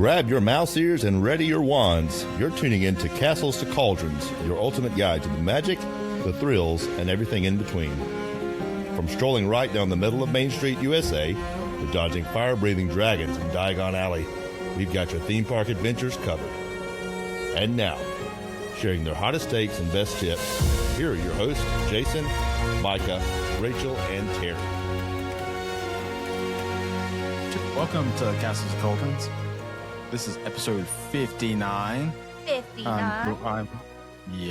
Grab your mouse ears and ready your wands. You're tuning in to Castles to Cauldrons, your ultimate guide to the magic, the thrills, and everything in between. From strolling right down the middle of Main Street, USA, to dodging fire-breathing dragons in Diagon Alley, we've got your theme park adventures covered. And now, sharing their hottest takes and best tips, here are your hosts, Jason, Myka, Rachel, and Terry. Welcome to Castles to Cauldrons. This is episode 59. 59.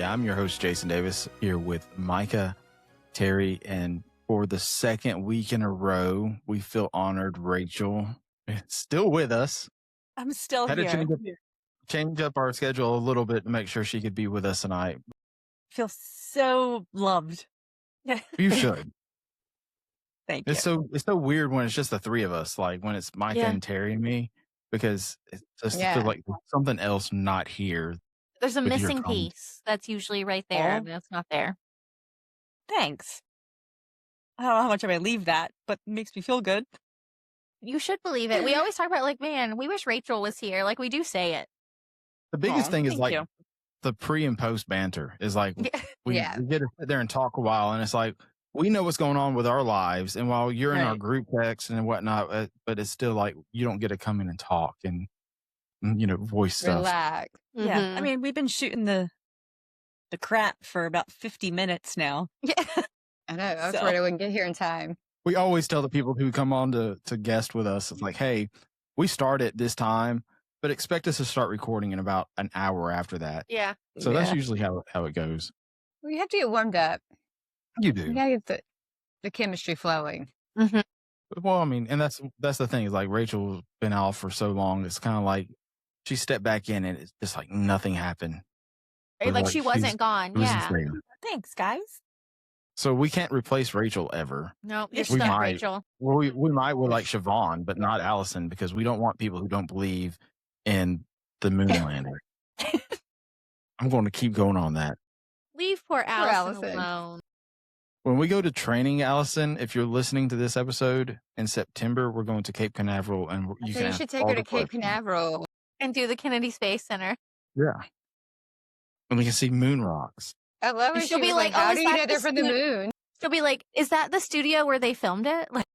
I'm your host, Jason Davis, here with Myka, Terry, and for the second week in a row, we feel honored. Rachel is still with us. I'm still Had here. to change up our schedule a little bit to make sure she could be with us tonight. Feel so loved. You should. Thank you. It's so weird when it's just the three of us, like when it's Myka and Terry and me, because it just feels like something else not here. There's a missing piece that's usually right there, and it's not there. Thanks. I don't know how much I may leave that, but it makes me feel good. You should believe it. We always talk about, like, man, we wish Rachel was here. Like, we do say it. The biggest thing is, like, you. the pre and post banter is like, we get to sit there and talk a while, and it's like, we know what's going on with our lives, and while you're in our group text and whatnot, but it's still like you don't get to come in and talk and voice stuff. Relax. Yeah, I mean, we've been shooting the crap for about 50 minutes now. Yeah, I know. I was worried I wouldn't get here in time. We always tell the people who come on to guest with us, it's like, hey, we start at this time, but expect us to start recording in about an hour after that. yeah. So that's usually how it goes. Well, you have to get warmed up. You do. You gotta get the chemistry flowing. Mm-hmm. Well, I mean, and that's the thing is like Rachel's been out for so long. It's kind of like she stepped back in and it's just like nothing happened. Like she wasn't gone. Yeah. Thanks, guys. So we can't replace Rachel ever. No, you're We stuck, might. Rachel. Well, we might with like Siobhan, but not Allison, because we don't want people who don't believe in the moon landing. I'm going to keep going on that. Leave poor Allison alone. When we go to training, Allison, if you're listening to this episode in September, we're going to Cape Canaveral, and you should take her to Cape Canaveral. And do the Kennedy Space Center. Yeah, and we can see moon rocks. I love And it. she'll She be was like, how "Oh, do is you that know they're the from the moon? She'll be like, is that the studio where they filmed it? Like,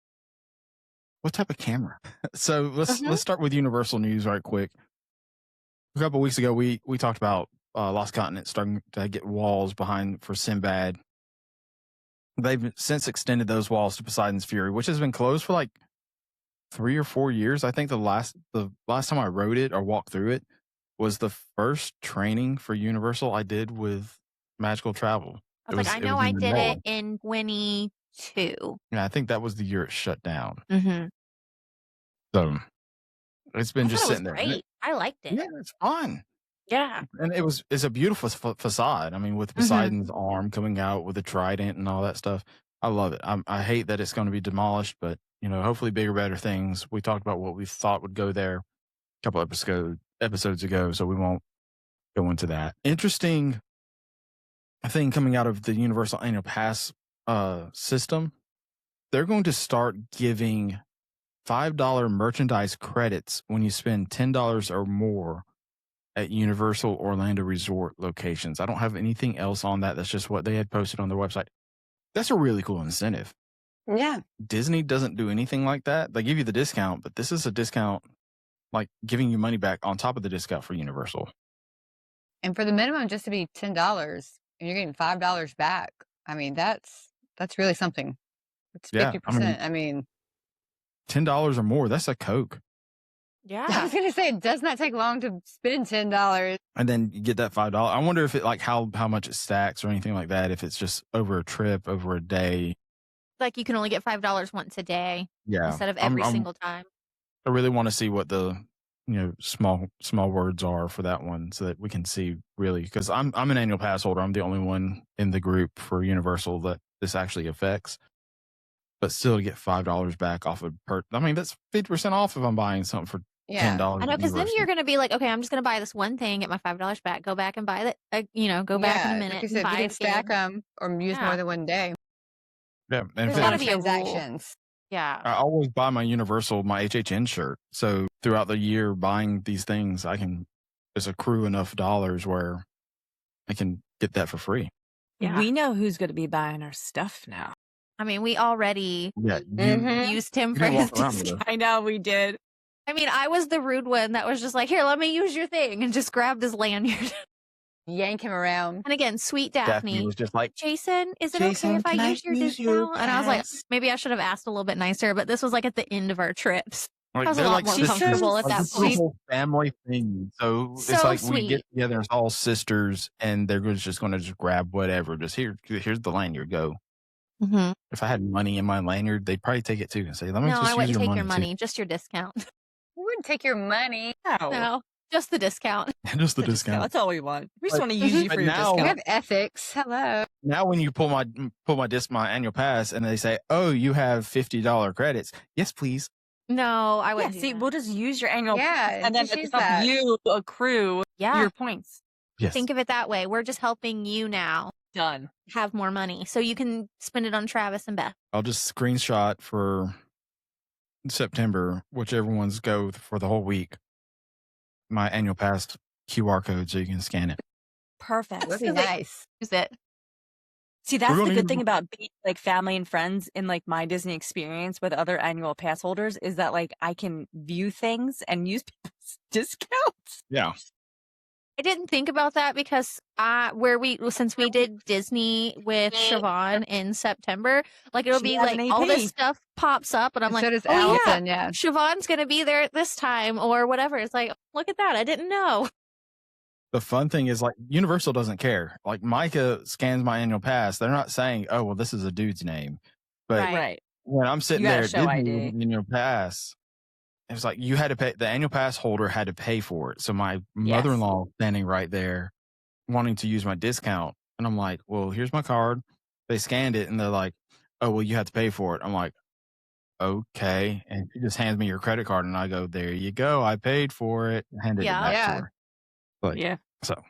What type of camera? So let's start with Universal news right quick. A couple of weeks ago, we talked about Lost Continent starting to get walls behind for Sinbad. They've since extended those walls to Poseidon's Fury, which has been closed for like 3 or 4 years. I think the last time I rode it or walked through it was the first training for Universal I did with Magical Travel. I was like, I know I did it in 22. Yeah, I think that was the year it shut down. Mm-hmm. So it's been just sitting there. Great. I liked it. Yeah, it's fun. Yeah. And it's a beautiful facade. I mean, with Poseidon's arm coming out with a trident and all that stuff. I love it. I hate that it's going to be demolished, but hopefully bigger, better things. We talked about what we thought would go there a couple episodes ago, so we won't go into that. Interesting thing coming out of the Universal Annual Pass system. They're going to start giving $5 merchandise credits when you spend $10 or more at Universal Orlando Resort locations. I don't have anything else on that. That's just what they had posted on their website. That's a really cool incentive. Yeah. Disney doesn't do anything like that. They give you the discount, but this is a discount, like giving you money back on top of the discount for Universal. And for the minimum just to be $10 and you're getting $5 back. I mean, that's really something. It's 50%. I mean $10 or more, that's a Coke. Yeah. I was gonna say it does not take long to spend $10. And then you get that $5. I wonder if it like how much it stacks or anything like that, if it's just over a trip, over a day. Like you can only get $5 once a day. Yeah. Instead of every single time. I really want to see what the small words are for that one so that we can see really, because I'm an annual pass holder. I'm the only one in the group for Universal that this actually affects. But still to get $5 back off of that's 50% off if I'm buying something for $10. I know, because then you're going to be like, okay, I'm just going to buy this one thing, get my $5 back, go back and buy that, go back in a minute. Like you said, you can stack them or use more than one day. Yeah. And there's got to be transactions. Yeah. I always buy my Universal, my HHN shirt. So throughout the year buying these things, I can just accrue enough dollars where I can get that for free. Yeah. We know who's going to be buying our stuff now. I mean, we already Yeah, used him you for didn't his walk around with discount. us. I know we did. I mean, I was the rude one that was just like, here, let me use your thing, and just grabbed his lanyard. Yank him around. And again, sweet Daphne Daphne, was just like, Jason, is it okay Jason, if I can I use your use your discount? And I was like, pass? maybe I should have asked a little bit nicer, but this was like at the end of our trips. like I was a they're lot like more sisters. comfortable at Like, that this is a point. whole family thing. So it's So like we get sweet. together as all sisters, and they're just going to just grab whatever. Just here's the lanyard. Go. Mm-hmm. If I had money in my lanyard, they'd probably take it too and say, "Let me No, just I use wouldn't your take money your too." money, just your discount. We wouldn't take your money. No. No, just the discount. Just the The discount. discount. That's all we want. We just But- want to use you but for your now- We discount. have ethics. Hello. Now, when you pull my annual pass, and they say, "Oh, you have $50 credits," yes, please. No, I Yeah, wouldn't. see, do we'll just use your annual Yeah, pass, and then just use it's up that. to you to accrue yeah, your points. Yes. think of it that way. We're just helping you now Done. have more money, so you can spend it on Travis and Beth. I'll just screenshot for September, whichever ones go for the whole week, my annual pass QR code so you can scan it. Perfect. That'd be Is it- nice. Use it. See, that's the gonna good need- thing about being like family and friends in like my Disney experience with other annual pass holders is that like I can view things and use people's discounts. Yeah. I didn't think about that because since we did Disney with Siobhan in September, like it'll She be had like an all AP. this stuff pops up, and I'm And like, so does oh yeah, Allison, yeah. Siobhan's gonna be there at this time or whatever. It's like, look at that, I didn't know. The fun thing is, like, Universal doesn't care. Like, Myka scans my annual pass. They're not saying, "Oh, well, this is a dude's name," but Right. Right. when I'm sitting gotta there at show Disney ID. with an annual pass, it was like you had to pay. The annual pass holder had to pay for it. So my mother-in-law standing right there, wanting to use my discount, and I'm like, "Well, here's my card." They scanned it, and they're like, "Oh, well, you have to pay for it." I'm like, "Okay," and she just hands me your credit card, and I go, "There you go. I paid for it." Handed it Yeah. back Yeah. to her. But Yeah. so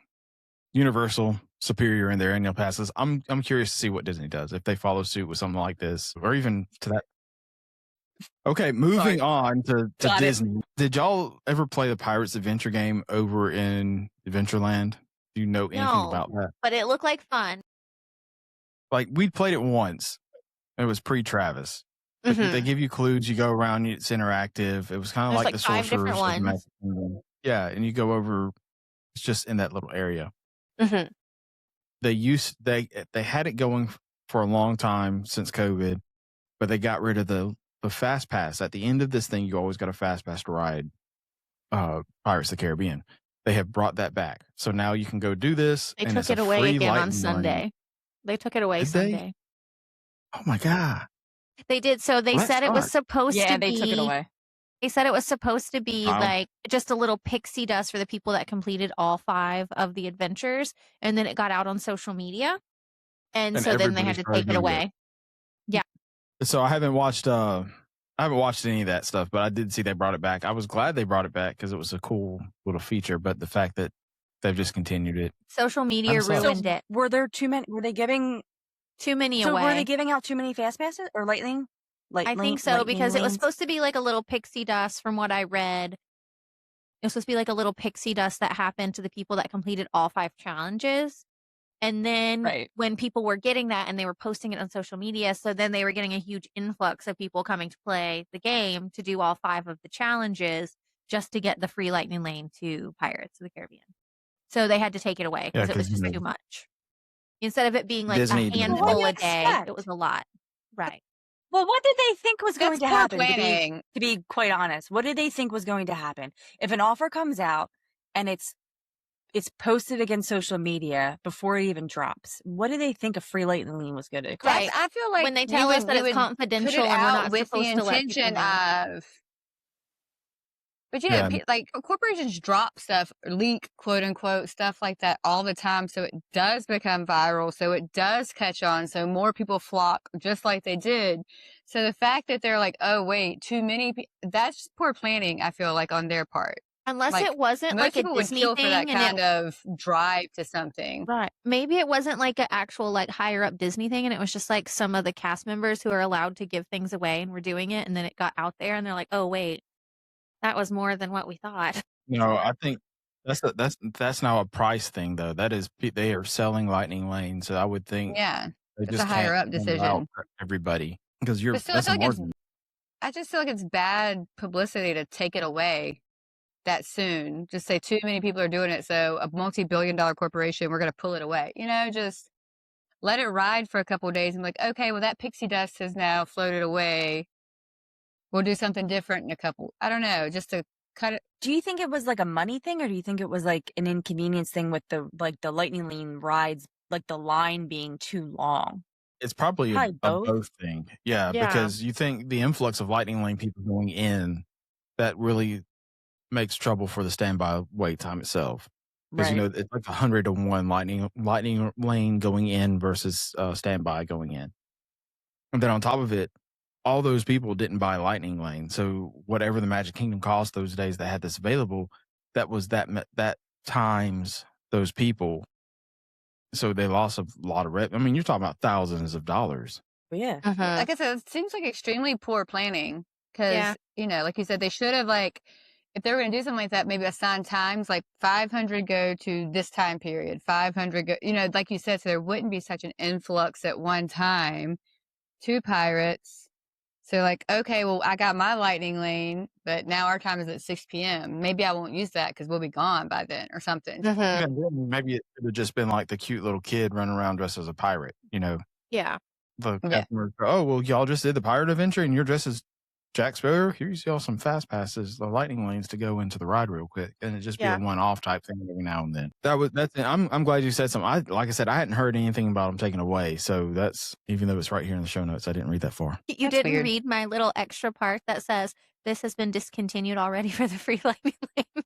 Universal superior in their annual passes. I'm curious to see what Disney does if they follow suit with something like this, or even to that. Okay, moving on to Got it. Disney. Did y'all ever play the Pirates Adventure game over in Adventureland? Do you know anything No. about that? But it looked like fun. Like, we played it once. It was pre-Travis. Like, Mhm. they give you clues. You go around. It's interactive. It was kind of There's like like the 5 different Sorcerers of the ones. Magic Kingdom. Yeah, and you go over. It's just in that little area. Mhm. They had it going for a long time since COVID, but they got rid of the fast pass. At the end of this thing, you always got a fast pass to ride Pirates of the Caribbean. They have brought that back, so now you can go do this. They and took it's a it away free again on lightning lane. Sunday. They took it away Did they? Sunday. Oh my god! They did. So they Well, that said it was sucks. supposed Yeah, to they be. took it away. They said it was supposed to be Wow. like just a little pixie dust for the people that completed all 5 of the adventures, and then it got out on social media, and And so then they everybody had to started take it doing it. away. So I haven't watched any of that stuff, but I did see they brought it back. I was glad they brought it back because it was a cool little feature. But the fact that they've just continued it, Social media I'm sorry. ruined it. Were there too many? Were they giving? Too many So away. were they giving out too many fast passes or lightning? I think so because it was supposed to be like a little pixie dust from what I read. It was supposed to be like a little pixie dust that happened to the people that completed all 5 challenges. And then Right. when people were getting that and they were posting it on social media, so then they were getting a huge influx of people coming to play the game to do all 5 of the challenges just to get the free lightning lane to Pirates of the Caribbean. So they had to take it away Yeah, because it was 'cause, just too much. Instead of it being like Disney a did handful What do you a day, expect? it was a lot. Right. Well, what did they think was going That's to poor happen? planning. To be quite honest, what did they think was going to happen if an offer comes out and it's posted against social media before it even drops? What do they think a free lightning lane was going to cost? Right. I feel like When they we tell us would- that we it's would put confidential it and we're out not with the supposed to let people intention know. of. But you know, Yeah. like corporations drop stuff, leak quote unquote stuff like that all the time, so it does become viral, so it does catch on, so more people flock, just like they did. So the fact that they're like, oh wait, too many, that's poor planning. I feel like on their part, Unless like, it wasn't most like a people would Disney kill thing for that and kind it, of drive to something. right. Maybe it wasn't like an actual like higher up Disney thing and it was just like some of the cast members who are allowed to give things away and were doing it and then it got out there and they're like, oh wait, That was more than what we thought. I think that's now a price thing though. That is, they are selling Lightning Lane, so I would think Yeah. they It's a just higher can't up send it out decision. for everybody because But still, I that's a feel like margin. I just feel like it's bad publicity to take it away that soon. Just say too many people are doing it, so a multi-billion-dollar corporation, we're going to pull it away. Just let it ride for a couple of days and be like, okay, well, that pixie dust has now floated away. We'll do something different in a couple. I don't know, just to cut it. Do you think it was like a money thing, or do you think it was like an inconvenience thing with the Lightning Lane rides, like the line being too long? It's probably Probably a both. both thing. Yeah, Yeah. because you think the influx of Lightning Lane people going in, that really makes trouble for the standby wait time itself. Because Right. it's like 100-to-1 Lightning Lane going in versus standby going in. And then on top of it, all those people didn't buy Lightning Lane. So whatever the Magic Kingdom cost those days that had this available, that was that times those people. So they lost a lot of I mean, you're talking about thousands of dollars. But yeah. Like I said, it seems like extremely poor planning Yeah. because, like you said, they should have, like, if they were going to do something like that, maybe assign times, like 500 go to this time period, 500 go, like you said, so there wouldn't be such an influx at one time to pirates. So like, okay, well, I got my Lightning Lane, but now our time is at 6 p.m. Maybe I won't use that because we'll be gone by then or something. Yeah, maybe it could have just been like the cute little kid running around dressed as a pirate, Yeah. The Yeah. customer, oh, well, y'all just did the pirate adventure and you're dressed as Jack Sparrow. Here's y'all some fast passes, the Lightning Lanes to go into the ride real quick. And it just be Yeah. a one-off type thing every now and then. That's it. I'm glad you said something. Like I said, I hadn't heard anything about them taking away. So that's, even though it's right here in the show notes, I didn't read that far. You That's didn't weird. read my little extra part that says this has been discontinued already for the free Lightning Lane.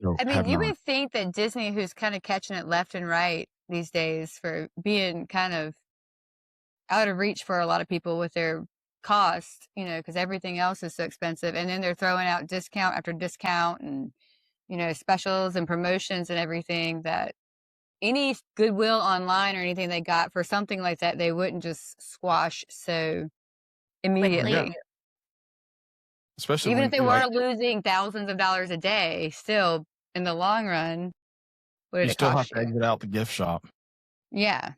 So, I mean, have you not. would think that Disney, who's kind of catching it left and right these days for being kind of out of reach for a lot of people with their cost, because everything else is so expensive. And then they're throwing out discount after discount and, specials and promotions and everything, that any goodwill online or anything they got for something like that, they wouldn't just squash so immediately. Yeah. Especially Even when if they weren't losing thousands of dollars a day, still in the long run, what you did it still have cost to you? exit out the gift shop. Yeah.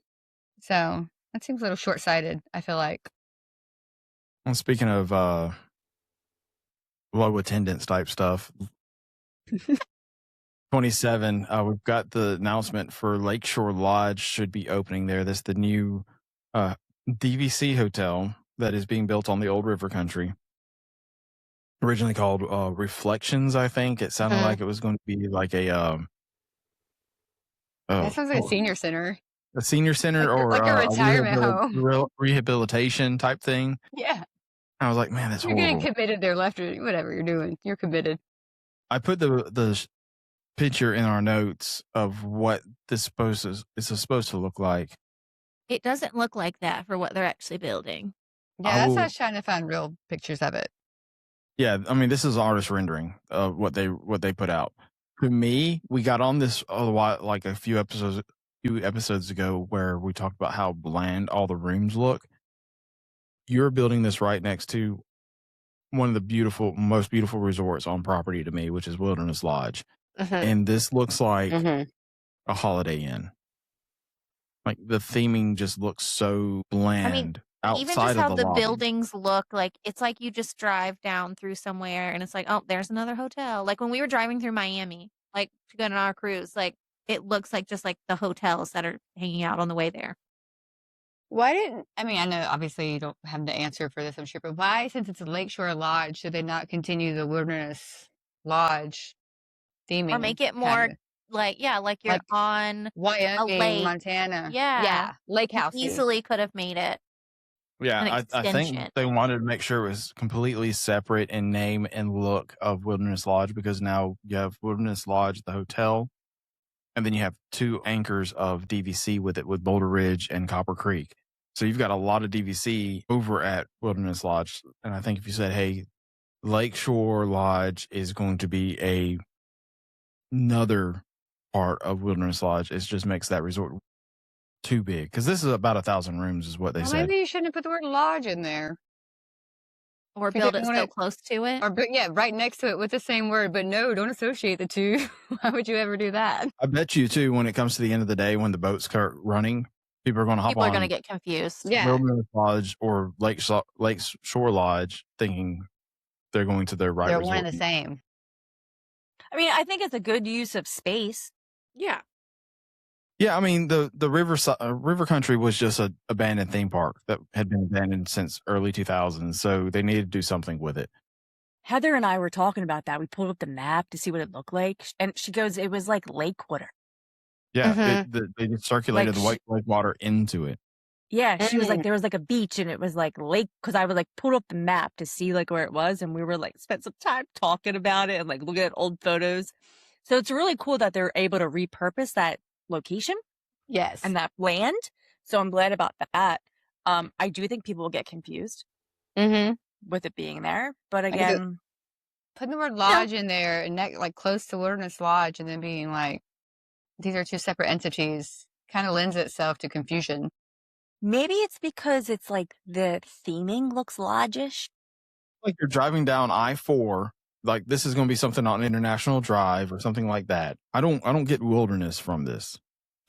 So that seems a little short-sighted, I feel like. Well, speaking of low attendance type stuff, 27, we've got the announcement for Lakeshore Lodge should be opening there. That's the new DVC hotel that is being built on the old river country. Originally called Reflections, I think. It sounded like it was going to be like a That sounds like a senior center. a senior center or like a retirement home. rehabilitation type thing. Yeah. I was like, man, that's You're horrible. getting committed there left or whatever you're doing. You're committed. I put the picture in our notes of what this is supposed to look like. It doesn't look like that for what they're actually building. Yeah, that's why I was trying to find real pictures of it. Yeah, I mean, this is artist rendering of what they put out. To me, we got on this a while, like a few episodes ago, where we talked about how bland all the rooms look. You're building this right next to one of the most beautiful resorts on property to me, which is Wilderness Lodge. And this looks like a Holiday Inn. Like the theming just looks so bland. Even just how the buildings look, like it's like you just drive down through somewhere and it's like, oh, there's another hotel. Like when we were driving through Miami, like to go on our cruise, like it looks like just like the hotels that are hanging out on the way there. I know obviously you don't have the answer for this, I'm sure, but why, since it's a Lakeshore Lodge, should they not continue the Wilderness Lodge theming? Or make it more like you're on Wyoming, a lake. Montana. Yeah. Lake house. Easily could have made it. Yeah, I think they wanted to make sure it was completely separate in name and look of Wilderness Lodge, because now you have Wilderness Lodge, the hotel, and then you have two anchors of DVC with it, with Boulder Ridge and Copper Creek. So you've got a lot of DVC over at Wilderness Lodge. And I think if you said, hey, Lakeshore Lodge is going to be another part of Wilderness Lodge, it just makes that resort too big, because this is about 1,000 rooms is what they said. Maybe you shouldn't have put the word lodge in there. Or 'Cause build they it want so it close to it. or but yeah, right next to it with the same word, but no, don't associate the two. Why would you ever do that? I bet you too, when it comes to the end of the day, when the boats start running, people are going to hop People are going to on get confused. Yeah. Wilderness Lodge or Lake Shore Lodge, thinking they're going to their right They're resort. one and the same. I mean, I think it's a good use of space. Yeah. Yeah, I mean the river country was just a abandoned theme park that had been abandoned since early 2000s, so they needed to do something with it. Heather and I were talking about that. We pulled up the map to see what it looked like, and she goes, "It was like lake water." Yeah, Mhm. they just circulated the white lake water into it. Yeah, she was like, Mm. there was like a beach, and it was like lake. Because I was like pulled up the map to see like where it was, and we were like spent some time talking about it and like looking at old photos. So it's really cool that they're able to repurpose that location Yes. and that land. So I'm glad about that. I do think people will get confused Mm-hmm. with it being there, but Like, again, Putting the word lodge in there and like close to Wilderness Lodge and then being like, these are two separate entities kind of lends itself to confusion. maybe it's because it's like the theming looks lodge-ish. Like you're driving down I-4, like this is going to be something on International Drive or something like that. I don't get wilderness from this.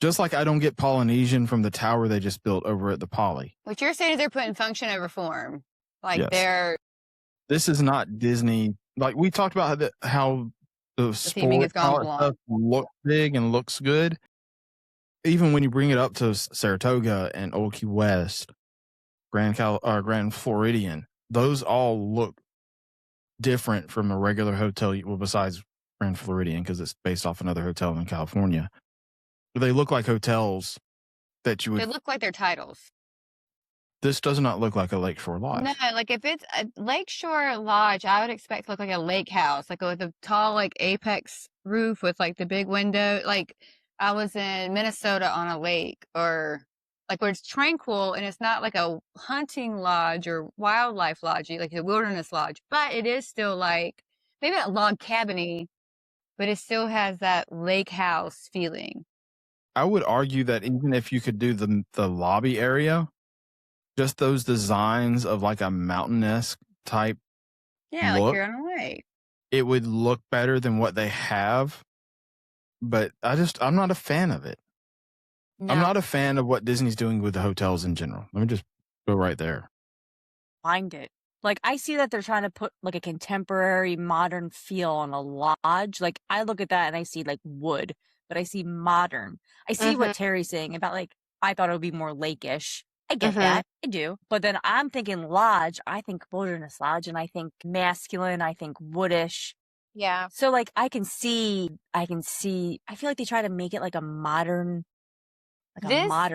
Just like I don't get Polynesian from the tower they just built over at the Poly. What you're saying is they're putting function over form. Like Yes. they're This is not Disney. Like we talked about how the theming has sport gone pilot blunt. stuff looks big and looks good. Even when you bring it up to Saratoga and Old Key West, Grand Floridian, those all look different from a regular hotel. Well, besides Grand Floridian, because it's based off another hotel in California. They look like hotels that you They would. look like their titles. This does not look like a Lakeshore Lodge. No, like if it's a Lakeshore Lodge, I would expect to look like a lake house, like with a tall, like apex roof with like the big window. Like I was in Minnesota on a lake, or like where it's tranquil and it's not like a hunting lodge or wildlife lodge, like a wilderness lodge, but it is still like maybe not log cabiny, but it still has that lake house feeling. I would argue that even if you could do the lobby area, just those designs of like a mountain-esque type, Yeah, look, like you're on a lake. it would look better than what they have. But I'm not a fan of it. No, I'm not a fan of what Disney's doing with the hotels in general. Let me just go right there. find it. Like I see that they're trying to put like a contemporary modern feel on a lodge. Like I look at that and I see like wood, but I see modern. I see what Terry's saying about like I thought it would be more lake-ish. I get that. I do. But then I'm thinking lodge, I think wilderness lodge, and I think masculine, I think woodish. Yeah. So like I feel like they try to make it like a modern This type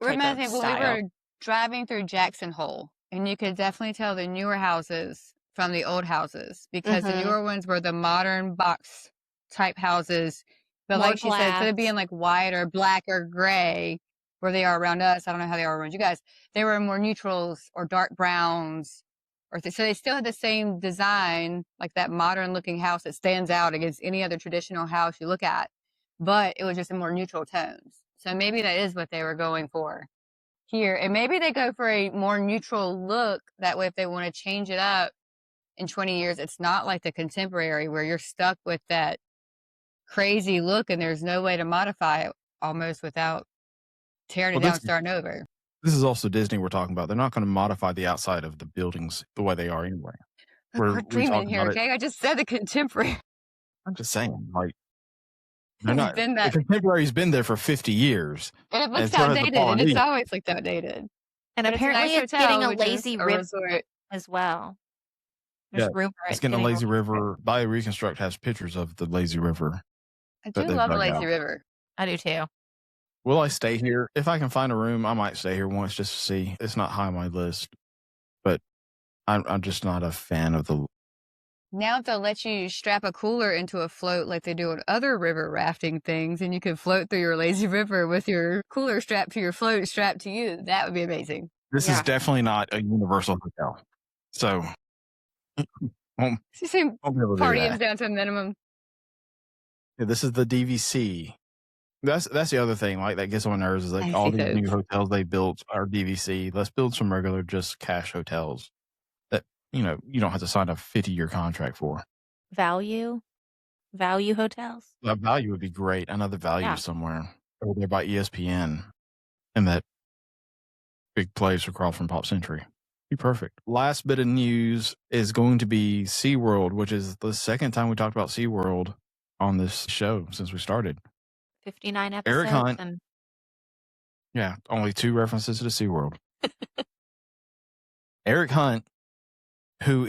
reminds me of when we style. were driving through Jackson Hole, and you could definitely tell the newer houses from the old houses because the newer ones were the modern box type houses. But More like she said, instead of being glass. like white or black or gray, where they are around us, I don't know how they are around you guys. They were more neutrals or dark browns, so they still had the same design, like that modern looking house that stands out against any other traditional house you look at. But it was just in more neutral tones. So maybe that is what they were going for here. And maybe they go for a more neutral look. That way, if they want to change it up in 20 years, it's not like the contemporary where you're stuck with that crazy look and there's no way to modify it almost without tearing it down and starting over. This is also Disney we're talking about. They're not going to modify the outside of the buildings the way they are anyway. We're We dreaming talked here, about it. okay? I just said the contemporary. I'm just saying, like, they're It's not. been The that, contemporary's been there for 50 years. and it And looks so has the outdated, and it's Polynesian. always looked outdated. And But it's a apparently nice it's getting hotel, a which is lazy a river resort. as well. There's Yeah, rumor it's getting a getting lazy river. Bio Reconstruct has pictures of the lazy river I that do they've love a dug lazy out. river. I do too. Will I stay here? If I can find a room, I might stay here once just to see. It's not high on my list, but I'm just not a fan of the. Now they'll let you strap a cooler into a float like they do on other river rafting things, and you can float through your lazy river with your cooler strapped to your float strapped to you. That would be amazing. This is definitely not a universal hotel, so won't, It's the same won't be able to do partying's that. down to a minimum. Yeah, this is the DVC. That's the other thing. Like that gets on my nerves is like I all see these new those. hotels they built are DVC. Let's build some regular just cash hotels that you don't have to sign a 50-year contract for. Value hotels. That Value would be great. Another Value Yeah. somewhere over there by ESPN in that big place across from Pop Century. Be perfect. Last bit of news is going to be SeaWorld, which is the second time we talked about SeaWorld on this show since we started. 59 Eric episodes. Hunt. And Yeah, only 2 references to SeaWorld. Eric Hunt, who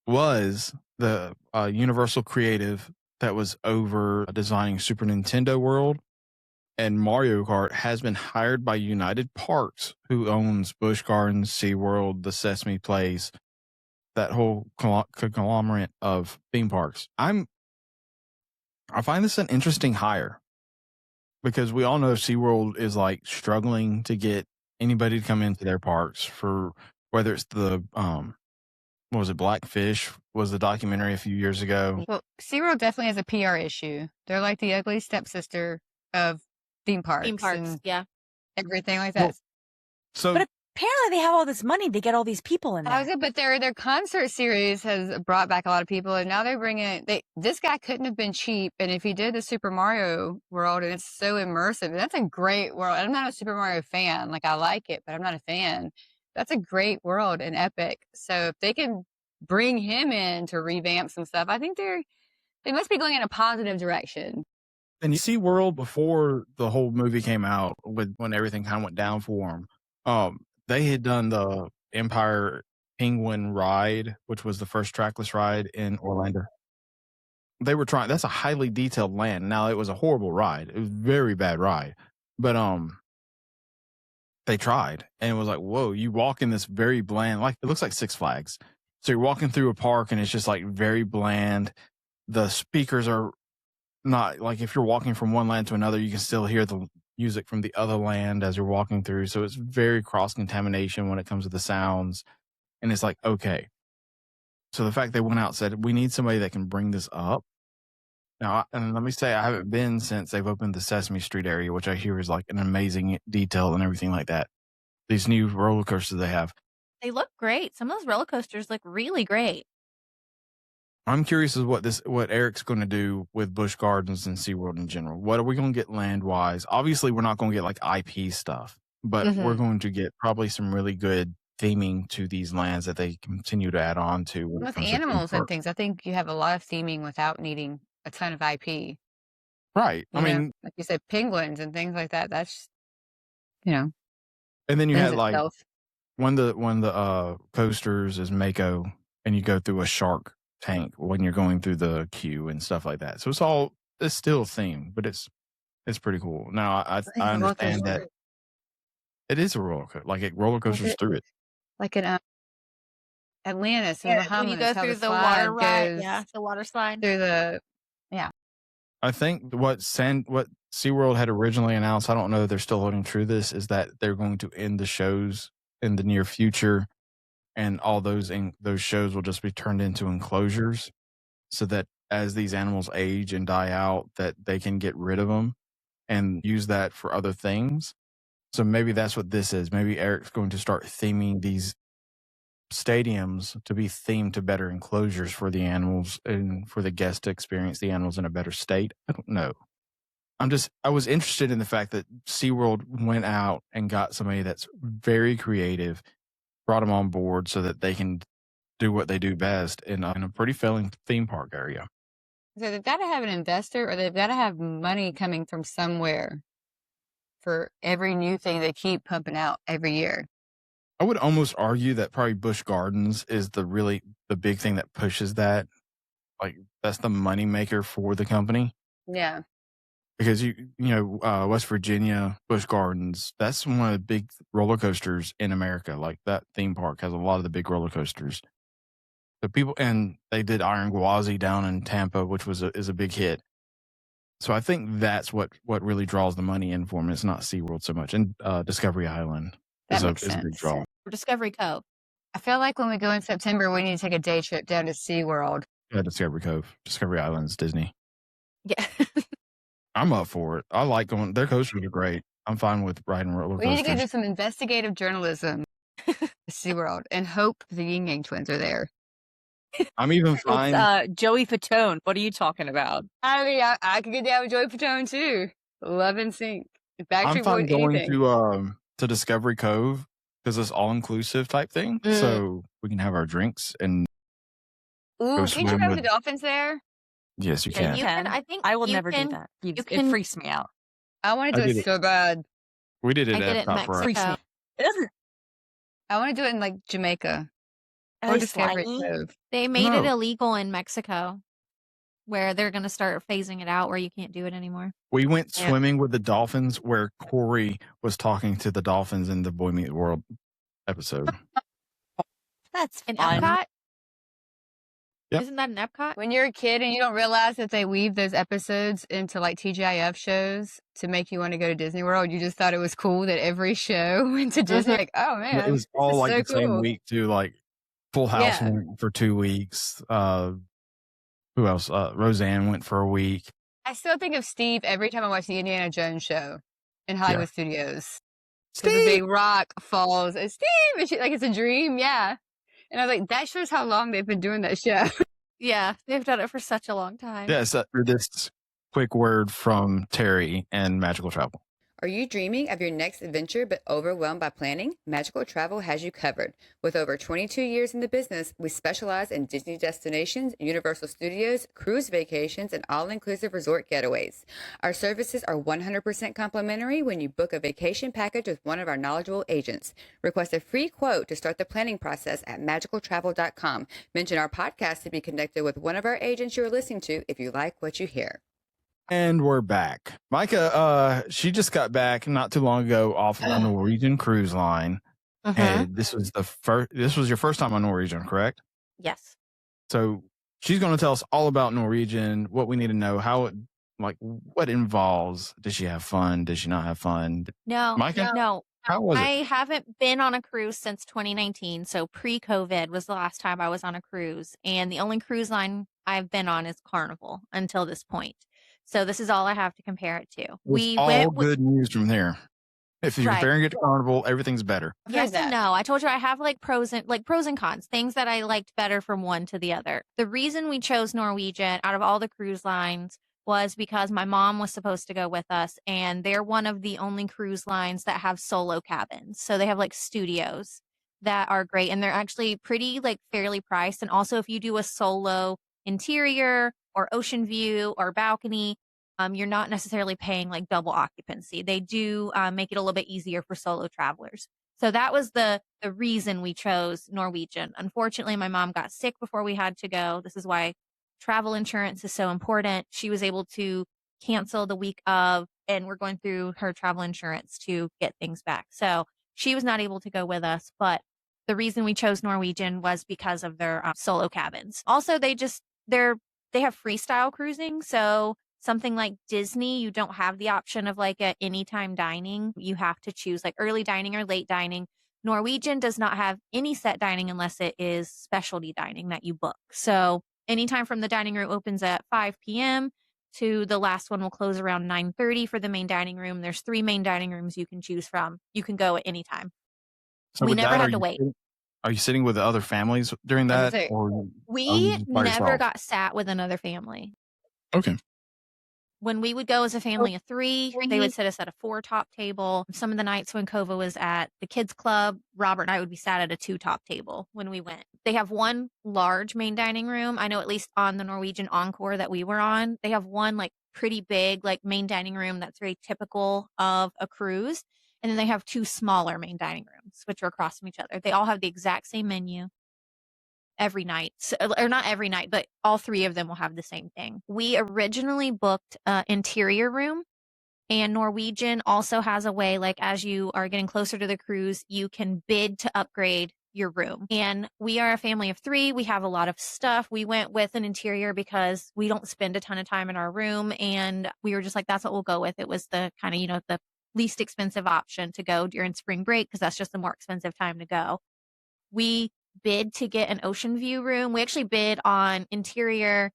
was the Universal creative that was over designing Super Nintendo World and Mario Kart, has been hired by United Parks, who owns Busch Gardens, SeaWorld, the Sesame Place, that whole conglomerate of theme parks. I find this an interesting hire because we all know SeaWorld is like struggling to get anybody to come into their parks, for whether it's the what was it, Blackfish was the documentary a few years ago. Well, SeaWorld definitely has a PR issue. They're like the ugly stepsister of theme parks. And yeah. everything like that. Well, so But apparently they have all this money. They get all these people in there. But their concert series has brought back a lot of people, and now they're bringing. This guy couldn't have been cheap, and if he did the Super Mario World, and it's so immersive, and that's a great world. I'm not a Super Mario fan. Like, I like it, but I'm not a fan. That's a great world and epic. So if they can bring him in to revamp some stuff, I think they must be going in a positive direction. And SeaWorld, before the whole movie came out, when everything kind of went down for them, they had done the Empire Penguin ride, which was the first trackless ride in Orlando. They were trying. That's a highly detailed land. Now, it was a horrible ride. It was a very bad ride, but they tried, and it was like, whoa! You walk in this very bland, like it looks like Six Flags. So you're walking through a park, and it's just like very bland. The speakers are not like, if you're walking from one land to another, you can still hear the music from the other land as you're walking through. So it's very cross contamination when it comes to the sounds. And it's like, okay. So the fact they went out and said, we need somebody that can bring this up. Now, and let me say, I haven't been since they've opened the Sesame Street area, which I hear is like an amazing detail and everything like that. These new roller coasters they have. They look great. Some of those roller coasters look really great. I'm curious as what Eric's going to do with Busch Gardens and SeaWorld in general. What are we going to get land wise? Obviously, we're not going to get like IP stuff, but we're going to get probably some really good theming to these lands that they continue to add on to. With animals and things, I think you have a lot of theming without needing a ton of IP. Right. I mean, like you said, penguins and things like that. That's, And then you had like itself. one of the coasters is Mako, and you go through a shark tank when you're going through the queue and stuff like that. So it's still a theme, but it's pretty cool. Now I understand that it is a roller coaster, like it roller coasters through it. Like in Atlantis and Bahamas, when you go how through the the water slide ride, goes the water slide. through the I think what SeaWorld had originally announced, I don't know if they're still holding true to this, is that they're going to end the shows in the near future, and all those shows will just be turned into enclosures, so that as these animals age and die out, that they can get rid of them and use that for other things. So maybe that's what this is. Maybe Eric's going to start theming these stadiums to be themed to better enclosures for the animals and for the guests to experience the animals in a better state. I don't know. I was interested in the fact that SeaWorld went out and got somebody that's very creative, brought them on board so that they can do what they do best in a pretty failing theme park area. So they've got to have an investor, or they've got to have money coming from somewhere for every new thing they keep pumping out every year. I would almost argue that probably Busch Gardens is the big thing that pushes that. Like, that's the money maker for the company. Yeah. Because West Virginia, Busch Gardens, that's one of the big roller coasters in America. Like, that theme park has a lot of the big roller coasters. And they did Iron Gwazi down in Tampa, which is a big hit. So I think that's what really draws the money in for them. It's not SeaWorld so much. And Discovery Island is a big draw. For Discovery Cove. I feel like when we go in September, we need to take a day trip down to SeaWorld. Yeah, Discovery Cove. Discovery Island's Disney. Yeah. I'm up for it. I like going. Their coasters are great. I'm fine with riding roller coasters. We need to go do some investigative journalism. SeaWorld and hope the Yin Yang twins are there. I'm even fine. It's Joey Fatone. What are you talking about? I mean, I could get down with Joey Fatone too. Love and sink. I'm Backstreet fine Boys, going anything. to Discovery Cove because it's all inclusive type thing. So we can have our drinks and Ooh, go can you swim go with with. the dolphins there? Yes, you Yeah, can. you can. I think I will you never can, do that. you It can, freaks me out. I want to I do did it it. so bad. We did it I did at it in Top Rock. Freaks me. Mexico. It doesn't. I want to do it in like Jamaica Are or they Discovery slimy? Cove. They made it No, illegal in Mexico where they're going to start phasing it out where you can't do it anymore. we went Yeah. swimming with the dolphins where Corey was talking to the dolphins in the Boy Meet World episode. That's In fun. Epcot? Yep. Isn't that in Epcot? When you're a kid and you don't realize that they weave those episodes into like TGIF shows to make you want to go to Disney World, you just thought it was cool that every show went to Disney. Like, oh It man, was this all is like so the same cool. week too. Like Full House Yeah. went for 2 weeks. Who else? Roseanne went for a week. I still think of Steve every time I watch the Indiana Jones show in Hollywood Studios. Because the big rock falls. And Steve! And she, like it's a dream, yeah. And I was like, that shows how long they've been doing that show. Yeah, they've done it for such a long time. Yes, this quick word from Terry and Magical Travel. Are you dreaming of your next adventure but overwhelmed by planning? Magical Travel has you covered. With over 22 years in the business, we specialize in Disney destinations, Universal Studios, cruise vacations, and all-inclusive resort getaways. Our services are 100% complimentary when you book a vacation package with one of our knowledgeable agents. Request a free quote to start the planning process at magicaltravel.com. Mention our podcast to be connected with one of our agents you are listening to if you like what you hear. And we're back. Myka, she just got back not too long ago off of the Norwegian Cruise Line. And this was your first time on Norwegian, correct? Yes. So she's going to tell us all about Norwegian, what we need to know, how it, like, what it involves. Did she have fun? Did she not have fun? No, Myka? no. How was I it? haven't been on a cruise since 2019. So pre-COVID was the last time I was on a cruise. And the only cruise line I've been on is Carnival until this point. So this is all I have to compare it to. It's all good news from there. If you're comparing it to Carnival, everything's better. Yes and no. I told you I have like pros and cons, things that I liked better from one to the other. The reason we chose Norwegian out of all the cruise lines was because my mom was supposed to go with us, and they're one of the only cruise lines that have solo cabins. So they have like studios that are great, and they're actually pretty like fairly priced. And also if you do a solo interior or ocean view or balcony, you're not necessarily paying like double occupancy. They do make it a little bit easier for solo travelers. So that was the reason we chose Norwegian. Unfortunately, my mom got sick before we had to go. This is why travel insurance is so important. She was able to cancel the week of, and we're going through her travel insurance to get things back. So she was not able to go with us, but the reason we chose Norwegian was because of their solo cabins. Also, they have freestyle cruising. So something like Disney, you don't have the option of like a anytime dining. You have to choose like early dining or late dining. Norwegian does not have any set dining unless it is specialty dining that you book. So anytime from the dining room opens at 5 p.m. to the last one will close around 9:30 for the main dining room. There's 3 main dining rooms you can choose from. You can go at any time. So We with never that, had to wait. Are you sitting with the other families during that? Or We by never yourself? got sat with another family. Okay. When we would go as a family of 3, they would sit us at a 4 top table. Some of the nights when Kova was at the kids club, Robert and I would be sat at a 2 top table when we went. They have one large main dining room. I know at least on the Norwegian Encore that we were on, they have one like pretty big like main dining room that's very typical of a cruise. And then they have 2 smaller main dining rooms, which are across from each other. They all have the exact same menu every night, or not every night, but all 3 of them will have the same thing. We originally booked an interior room, and Norwegian also has a way, like as you are getting closer to the cruise, you can bid to upgrade your room. And we are a family of 3. We have a lot of stuff. We went with an interior because we don't spend a ton of time in our room. And we were just like, that's what we'll go with. It was the kind of, the least expensive option to go during spring break because that's just the more expensive time to go. We bid to get an ocean view room. We actually bid on interior,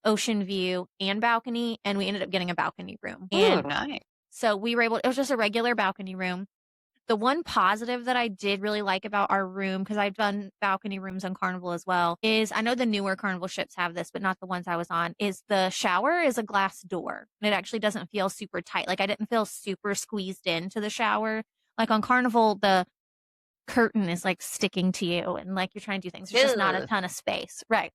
ocean view, and balcony, and we ended up getting a balcony room. Oh, nice. So we were able, it was just a regular balcony room. The one positive that I did really like about our room, because I've done balcony rooms on Carnival as well, is I know the newer Carnival ships have this, but not the ones I was on, is the shower is a glass door. And it actually doesn't feel super tight. Like I didn't feel super squeezed into the shower. Like on Carnival, the curtain is like sticking to you and like you're trying to do things. There's just not a ton of space. Right.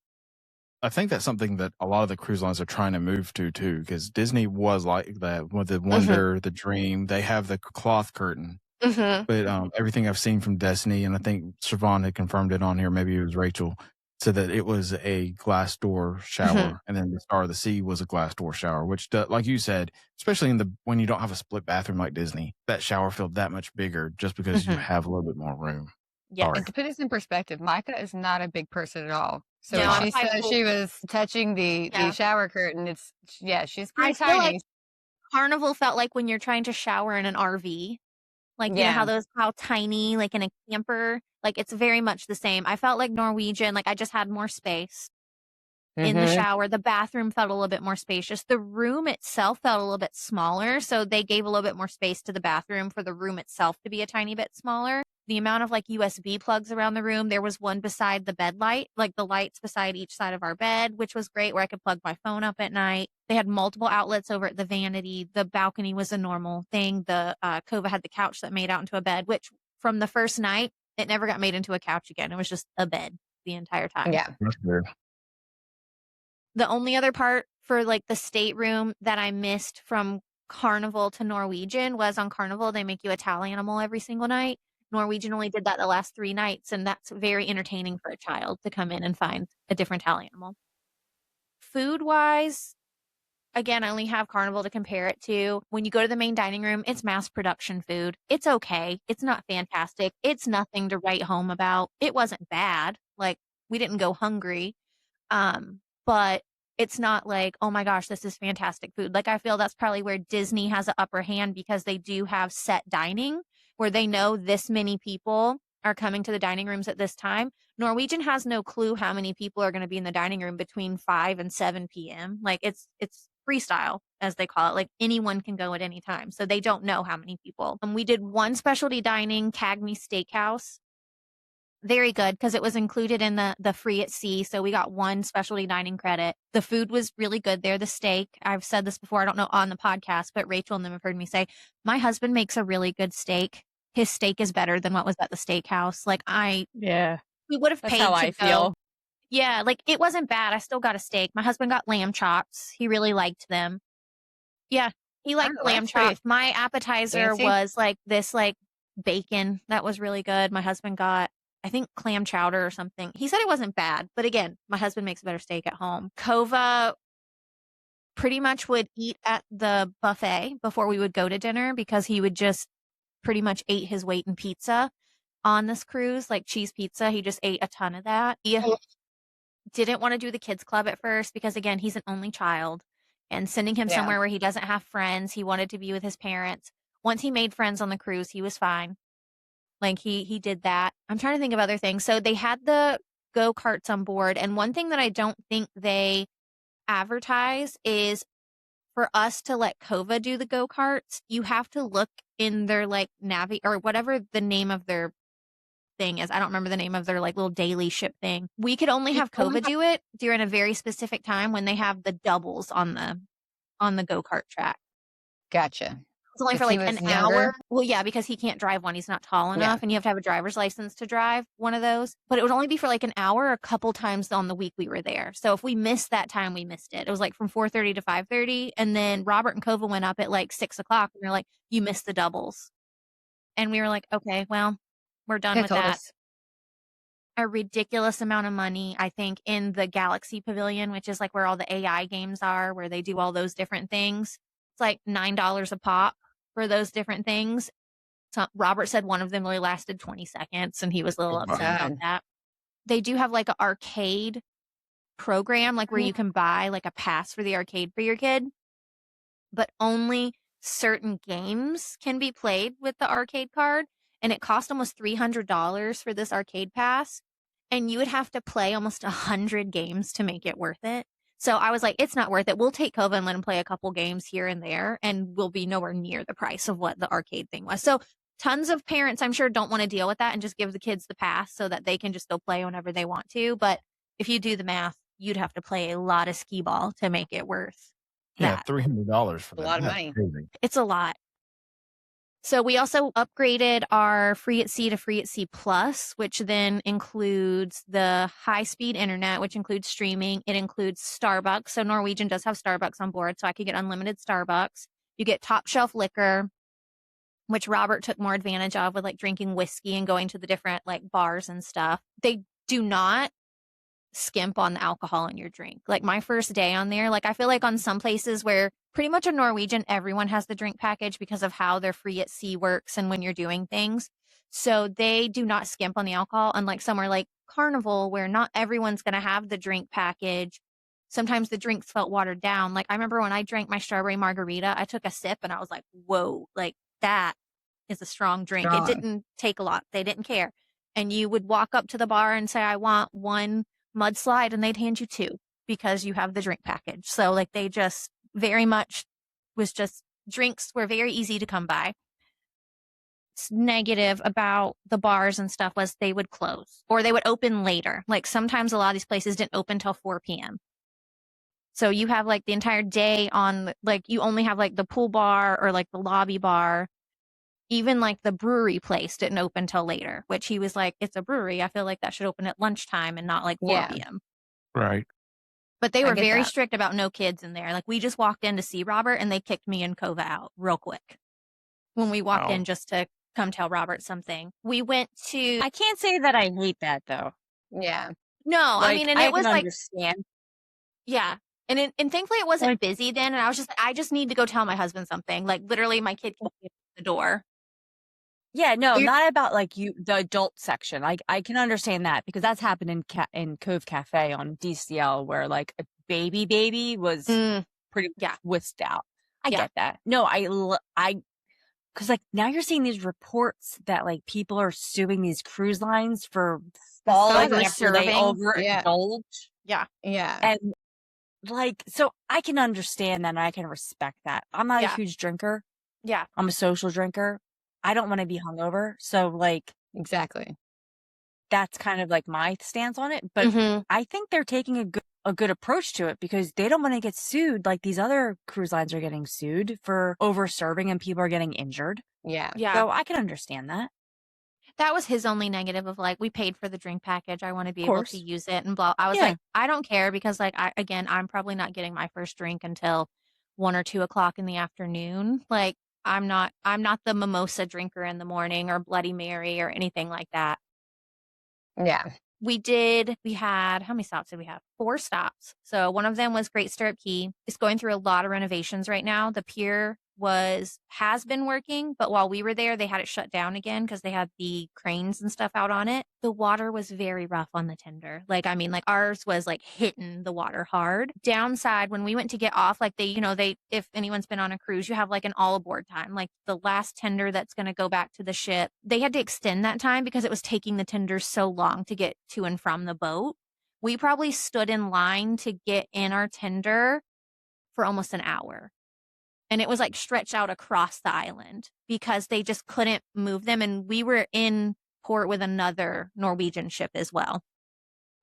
I think that's something that a lot of the cruise lines are trying to move to too, because Disney was like that with the Wonder, the Dream. They have the cloth curtain. But everything I've seen from Destiny, and I think Siobhan had confirmed it on here, maybe it was Rachel, said that it was a glass door shower, and then the Star of the Sea was a glass door shower, which, like you said, especially when you don't have a split bathroom like Disney, that shower felt that much bigger just because you have a little bit more room. Yeah. And to put this in perspective, Myka is not a big person at all. So No, when she I'm said she was touching the shower curtain, she's pretty I feel tiny. like Carnival felt like when you're trying to shower in an RV. Like, you know how tiny, like in a camper, like it's very much the same. I felt like Norwegian, like I just had more space in the shower. The bathroom felt a little bit more spacious. The room itself felt a little bit smaller. So they gave a little bit more space to the bathroom for the room itself to be a tiny bit smaller. The amount of like USB plugs around the room, there was one beside the bed light, like the lights beside each side of our bed, which was great, where I could plug my phone up at night. They had multiple outlets over at the vanity. The balcony was a normal thing. The Kova had the couch that made out into a bed, which from the first night, it never got made into a couch again. It was just a bed the entire time. Yeah. That's weird. The only other part for like the stateroom that I missed from Carnival to Norwegian was on Carnival, they make you a towel animal every single night. Norwegian only did that the last 3 nights, and that's very entertaining for a child to come in and find a different towel animal. Food-wise, again, I only have Carnival to compare it to. When you go to the main dining room, it's mass production food. It's okay. It's not fantastic. It's nothing to write home about. It wasn't bad. Like, we didn't go hungry. But it's not like, oh my gosh, this is fantastic food. Like, I feel that's probably where Disney has an upper hand, because they do have set dining where they know this many people are coming to the dining rooms at this time. Norwegian has no clue how many people are going to be in the dining room between 5 and 7 p.m. Like it's freestyle, as they call it. Like anyone can go at any time. So they don't know how many people. We did one specialty dining, Cagney Steakhouse. Very good, because it was included in the free at sea. So we got one specialty dining credit. The food was really good there. The steak, I've said this before, I don't know on the podcast, but Rachel and them have heard me say, my husband makes a really good steak. His steak is better than what was at the steakhouse. Like we would have paid how to I go. feel. Yeah, like it wasn't bad. I still got a steak. My husband got lamb chops. He really liked them. Yeah, he liked lamb chops. My appetizer was like this, like bacon. That was really good. My husband got, I think, clam chowder or something. He said it wasn't bad, but again, my husband makes a better steak at home. Kova pretty much would eat at the buffet before we would go to dinner, because he would just pretty much ate his weight in pizza on this cruise, like cheese pizza. He just ate a ton of that. He didn't want to do the kids club at first because, again, he's an only child, and sending him somewhere where he doesn't have friends, he wanted to be with his parents. Once he made friends on the cruise, he was fine. Like he did that. I'm trying to think of other things. So they had the go-karts on board, and one thing that I don't think they advertise is for us to let Kova do the go-karts, you have to look in their like Navi or whatever the name of their thing is. I don't remember the name of their like little daily ship thing. We could only have Kova do it during a very specific time when they have the doubles on the go-kart track. Gotcha. It's only for like an hour. Well, yeah, because he can't drive one. He's not tall enough, and you have to have a driver's license to drive one of those. But it would only be for like an hour a couple times on the week we were there. So if we missed that time, we missed it. It was like from 4:30 to 5:30. And then Robert and Kova went up at like 6 o'clock, and they're like, you missed the doubles. And we were like, okay, well, we're done with that. A ridiculous amount of money, I think, in the Galaxy Pavilion, which is like where all the AI games are, where they do all those different things. It's like $9 a pop for those different things. So Robert said one of them only lasted 20 seconds, and he was a little upset about that. They do have like an arcade program, like where you can buy like a pass for the arcade for your kid, but only certain games can be played with the arcade card. And it cost almost $300 for this arcade pass. And you would have to play almost 100 games to make it worth it. So I was like, it's not worth it. We'll take Kova and let him play a couple games here and there, and we'll be nowhere near the price of what the arcade thing was. So tons of parents, I'm sure, don't want to deal with that and just give the kids the pass so that they can just go play whenever they want to. But if you do the math, you'd have to play a lot of skee ball to make it worth Yeah, that. $300 for A that. lot of That's money. crazy. It's a lot. So we also upgraded our Free at Sea to Free at Sea Plus, which then includes the high-speed internet, which includes streaming. It includes Starbucks. So Norwegian does have Starbucks on board, so I could get unlimited Starbucks. You get top shelf liquor, which Robert took more advantage of with like drinking whiskey and going to the different like bars and stuff. They do not skimp on the alcohol in your drink. Like my first day on there, like I feel like on some places where pretty much on Norwegian, everyone has the drink package because of how their Free at Sea works and when you're doing things. So they do not skimp on the alcohol, unlike somewhere like Carnival where not everyone's going to have the drink package. Sometimes the drinks felt watered down. Like I remember when I drank my strawberry margarita, I took a sip and I was like, whoa, like that is a strong drink. Strong. It didn't take a lot. They didn't care. And you would walk up to the bar and say, I want one mudslide, and they'd hand you two because you have the drink package. So like they just very much was just drinks were very easy to come by. Negative about the bars and stuff was they would close or they would open later. Like sometimes a lot of these places didn't open till 4 p.m. So you have like the entire day on, like you only have like the pool bar or like the lobby bar. Even like the brewery place didn't open till later, which he was like, it's a brewery. I feel like that should open at lunchtime and not like 4 Yeah. p.m. Right. But they I were get very that. strict about no kids in there. Like we just walked in to see Robert and they kicked me and Kova out real quick when we walked Wow. in just to come tell Robert something. We went to, I can't say that I hate that though. Yeah. no, I Like, mean, and I it was can like, understand. yeah. And thankfully it wasn't Like- busy then. And I just need to go tell my husband something. Like literally my kid came in the door. Yeah, no, You- not about like the adult section. I can understand that because that's happened in Cove Cafe on DCL where like a baby was pretty Yeah. whisked out. I Yeah. get that. No, because like now you're seeing these reports that like people are suing these cruise lines for falling that. after they Yeah. overindulge. Yeah. And like, so I can understand that and I can respect that. I'm not Yeah. a huge drinker. Yeah. I'm a social drinker. I don't want to be hungover. So like, Exactly. that's kind of like my stance on it. But Mhm. I think they're taking a good approach to it because they don't want to get sued like these other cruise lines are getting sued for over serving and people are getting injured. Yeah. Yeah. So I can understand that. That was his only negative of like, we paid for the drink package. I want to be Of able course. to use it and blah. I was Yeah. like, I don't care because like, I'm probably not getting my first drink until 1 or 2 o'clock in the afternoon. Like I'm not the mimosa drinker in the morning or Bloody Mary or anything like that. Yeah. We had, how many stops did we have? 4 stops. So one of them was Great Stirrup Key. It's going through a lot of renovations right now. The pier has been working, but while we were there, they had it shut down again because they had the cranes and stuff out on it. The water was very rough on the tender. Like, I mean, like ours was like hitting the water hard. Downside, when we went to get off, like if anyone's been on a cruise, you have like an all aboard time. Like the last tender that's going to go back to the ship, they had to extend that time because it was taking the tenders so long to get to and from the boat. We probably stood in line to get in our tender for almost an hour. And it was like stretched out across the island because they just couldn't move them. And we were in port with another Norwegian ship as well.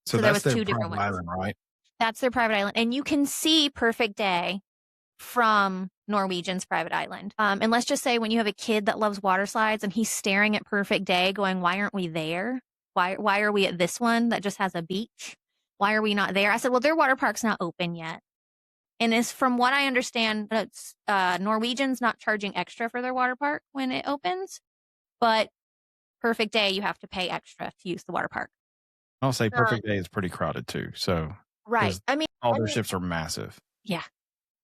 So there that's was their 2 different private ones. island, right? That's their private island. And you can see Perfect Day from Norwegian's private island. And let's just say when you have a kid that loves water slides and he's staring at Perfect Day going, why aren't we there? Why are we at this one that just has a beach? Why are we not there? I said, well, their water park's not open yet. And as from what I understand, it's Norwegian's not charging extra for their water park when it opens, but Perfect Day, you have to pay extra to use the water park. I'll say Perfect Day is pretty crowded too. So Right. Because I mean, all their ships are massive.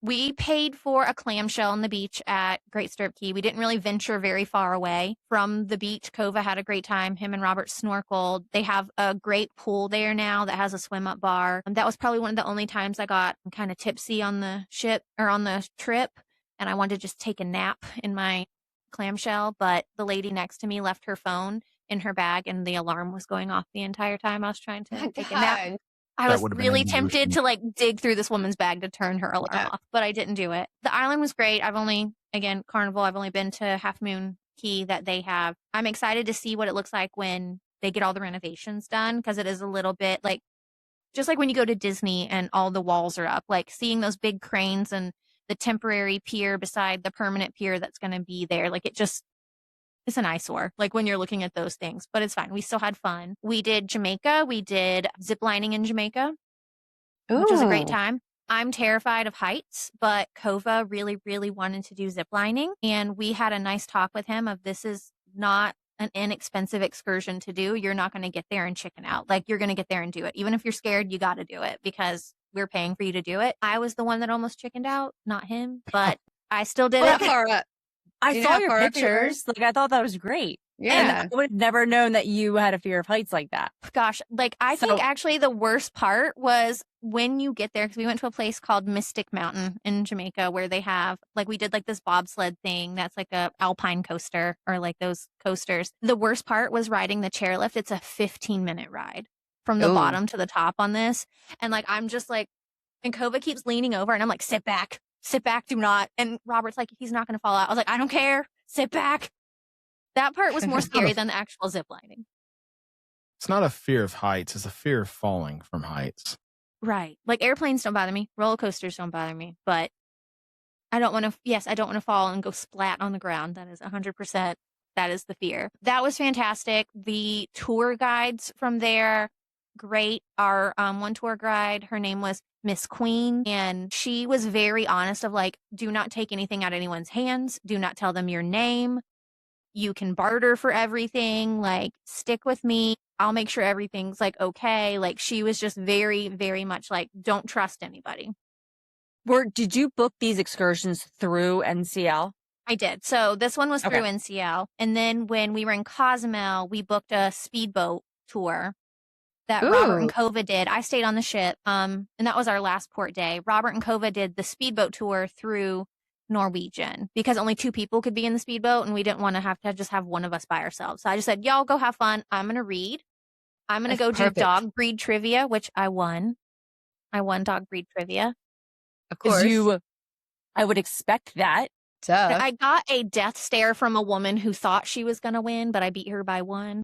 we paid for a clamshell on the beach at Great Stirrup Key. We didn't really venture very far away from the beach. Kova had a great time. Him and Robert snorkeled. They have a great pool there now that has a swim up bar. That was probably one of the only times I got kind of tipsy on the ship or on the trip. And I wanted to just take a nap in my clamshell. But the lady next to me left her phone in her bag and the alarm was going off the entire time I was trying to take a nap. God. I That was would've been really an tempted emotion. to like dig through this woman's bag to turn her alarm Yeah. off, but I didn't do it. The island was great. Carnival, I've only been to Half Moon key that they have. I'm excited to see what it looks like when they get all the renovations done, because it is a little bit like, just like when you go to Disney and all the walls are up, like seeing those big cranes and the temporary pier beside the permanent pier that's going to be there. Like it's an eyesore, like when you're looking at those things, but it's fine. We still had fun. We did Jamaica. We did zip lining in Jamaica, which was a great Ooh. time. I'm terrified of heights, but Kova really, really wanted to do zip lining. And we had a nice talk with him of, this is not an inexpensive excursion to do. You're not going to get there and chicken out. Like, you're going to get there and do it. Even if you're scared, you got to do it because we're paying for you to do it. I was the one that almost chickened out, not him, but I still did it. I saw your pictures. Like, I thought that was great. Yeah. And I would have never known that you had a fear of heights like that. Gosh, like I think actually the worst part was when you get there, because we went to a place called Mystic Mountain in Jamaica where they have, like, we did like this bobsled thing that's like a alpine coaster, or like those coasters. The worst part was riding the chairlift. It's a 15-minute ride from the bottom to the top on this. And like, I'm just like, and Kova keeps leaning over and I'm like, sit back, do not. And Robert's like, he's not going to fall out. I was like, I don't care, sit back. That part was more scary than the actual zip lining. It's not a fear of heights. It's a fear of falling from heights. Right. Like, airplanes don't bother me. Roller coasters don't bother me. But I don't want to fall and go splat on the ground. That is 100%. That is the fear. That was fantastic. The tour guides from there, great. Our one tour guide, her name was Miss Queen, and she was very honest of like, do not take anything out of anyone's hands. Do not tell them your name. You can barter for everything. Like, stick with me. I'll make sure everything's like okay. Like, she was just very, very much like, don't trust anybody. Did you book these excursions through NCL? I did. So this one was through NCL. And then when we were in Cozumel, we booked a speedboat tour that Robert and Kova did. I stayed on the ship. And that was our last port day. Robert and Kova did the speedboat tour through Norwegian because only 2 people could be in the speedboat and we didn't want to have one of us by ourselves. So I just said, y'all go have fun. I'm going to read. I'm going to go do dog breed trivia, which I won. I won dog breed trivia. Of course. I would expect that. Duh. I got a death stare from a woman who thought she was going to win, but I beat her by 1.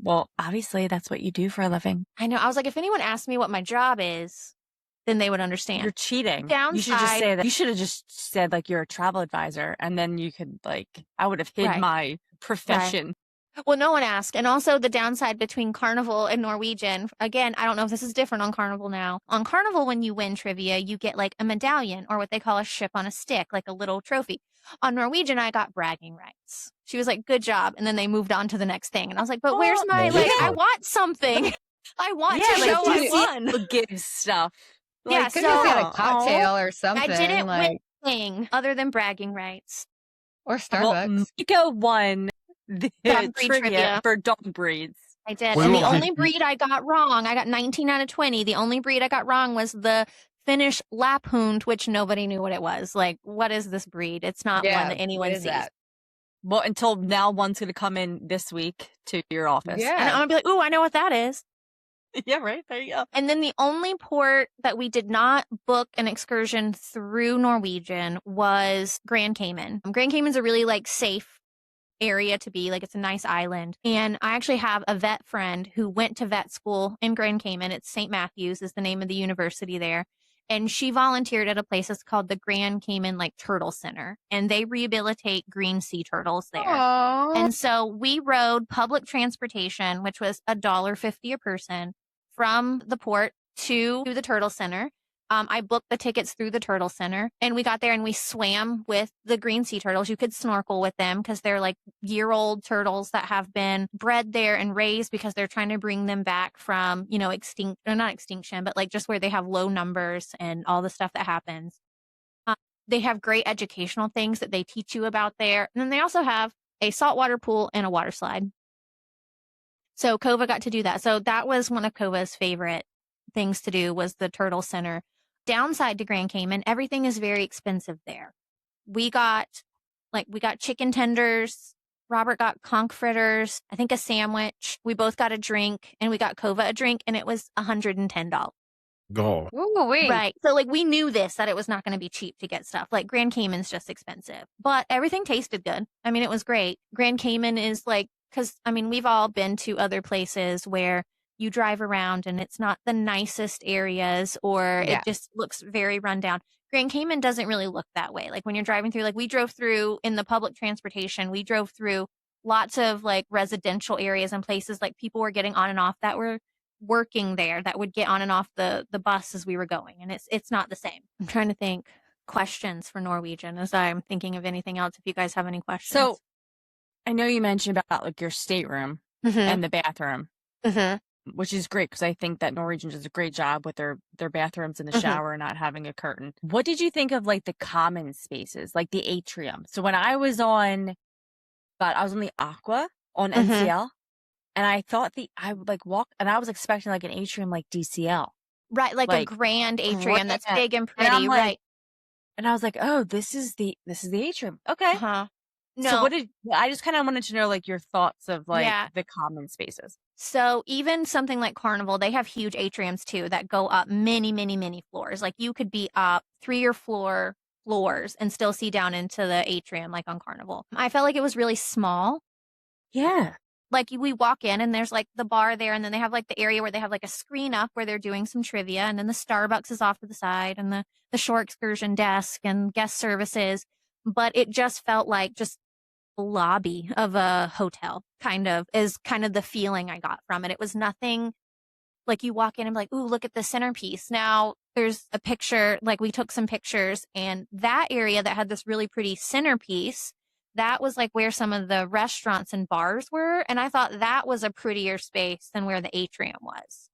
Well, obviously that's what you do for a living. I know. I was like, if anyone asked me what my job is, then they would understand. You're cheating. Downside, you should just say that. You should have just said like you're a travel advisor, and then you could I would have hid my profession. Right. Well, no one asked. And also the downside between Carnival and Norwegian. Again, I don't know if this is different on Carnival now. On Carnival, when you win trivia, you get like a medallion or what they call a ship on a stick, like a little trophy. On Norwegian, I got bragging rights. She was like, good job. And then they moved on to the next thing. And I was like, but where's my, I want something. I want to show I won. Give stuff. Yeah, could have had a cocktail or something. I didn't win anything other than bragging rights. Or Starbucks. Well, Myka won the dog breed trivia for dog breeds. I did. And the only breed I got wrong, I got 19 out of 20. The only breed I got wrong was the Finnish Lapphund, which nobody knew what it was. Like, what is this breed? It's not one that anyone sees. That? Well, until now, one's going to come in this week to your office. Yeah. And I'm going to be like, ooh, I know what that is. Yeah, right. There you go. And then the only port that we did not book an excursion through Norwegian was Grand Cayman. Grand Cayman's a really safe area to be. Like, it's a nice island. And I actually have a vet friend who went to vet school in Grand Cayman. It's St. Matthews is the name of the university there. And she volunteered at a place that's called the Grand Cayman Turtle Center. And they rehabilitate green sea turtles there. Aww. And so we rode public transportation, which was $1.50 a person from the port to the Turtle Center. I booked the tickets through the Turtle Center and we got there and we swam with the green sea turtles. You could snorkel with them because they're year-old turtles that have been bred there and raised because they're trying to bring them back from, extinct, or not extinction, but just where they have low numbers and all the stuff that happens. They have great educational things that they teach you about there. And then they also have a saltwater pool and a water slide. So Kova got to do that. So that was one of Kova's favorite things to do was the Turtle Center. Downside to Grand Cayman, everything is very expensive there. We got chicken tenders. Robert got conch fritters, I think a sandwich. We both got a drink and we got Kova a drink and it was $110. Golf. Ooh-wee. Right. So like we knew this, that it was not going to be cheap to get stuff. Like Grand Cayman's just expensive, but everything tasted good. I mean, it was great. Grand Cayman is like, because I mean, we've all been to other places where you drive around and it's not the nicest areas, or Yeah. it just looks very run down. Grand Cayman doesn't really look that way. Like when you're driving through, like we drove through in the public transportation, we drove through lots of like residential areas and places like people were getting on and off that were working there that would get on and off the bus as we were going, and it's not the same. I'm trying to think questions for Norwegian as I'm thinking of anything else, if you guys have any questions. So I know you mentioned about like your stateroom Mhm. and the bathroom, Mhm. which is great because I think that Norwegian does a great job with their bathrooms and the Mhm. shower not having a curtain. What did you think of like the common spaces, like the atrium? So when I was on the Aqua on Mhm. NCL, and I thought I would like walk, and I was expecting like an atrium like DCL, Right, like a like grand atrium that's grand. big and And I'm pretty, like, right? and I was like, oh, this is the atrium. Okay. Uh-huh. So No, I just kind of wanted to know like your thoughts of like yeah. the common spaces. So even something like Carnival, they have huge atriums too that go up many, many, many floors. Like you could be up 3 or 4 floors and still see down into the atrium, like on Carnival. I felt like it was really small. Yeah. Like we walk in and there's like the bar there, and then they have like the area where they have like a screen up where they're doing some trivia, and then the Starbucks is off to the side, and the shore excursion desk and guest services. But it just felt like just the lobby of a hotel, kind of the feeling I got from it. It was nothing like you walk in and be like, ooh, look at the centerpiece. Now there's a picture, like we took some pictures, and that area that had this really pretty centerpiece, that was like where some of the restaurants and bars were. And I thought that was a prettier space than where the atrium was.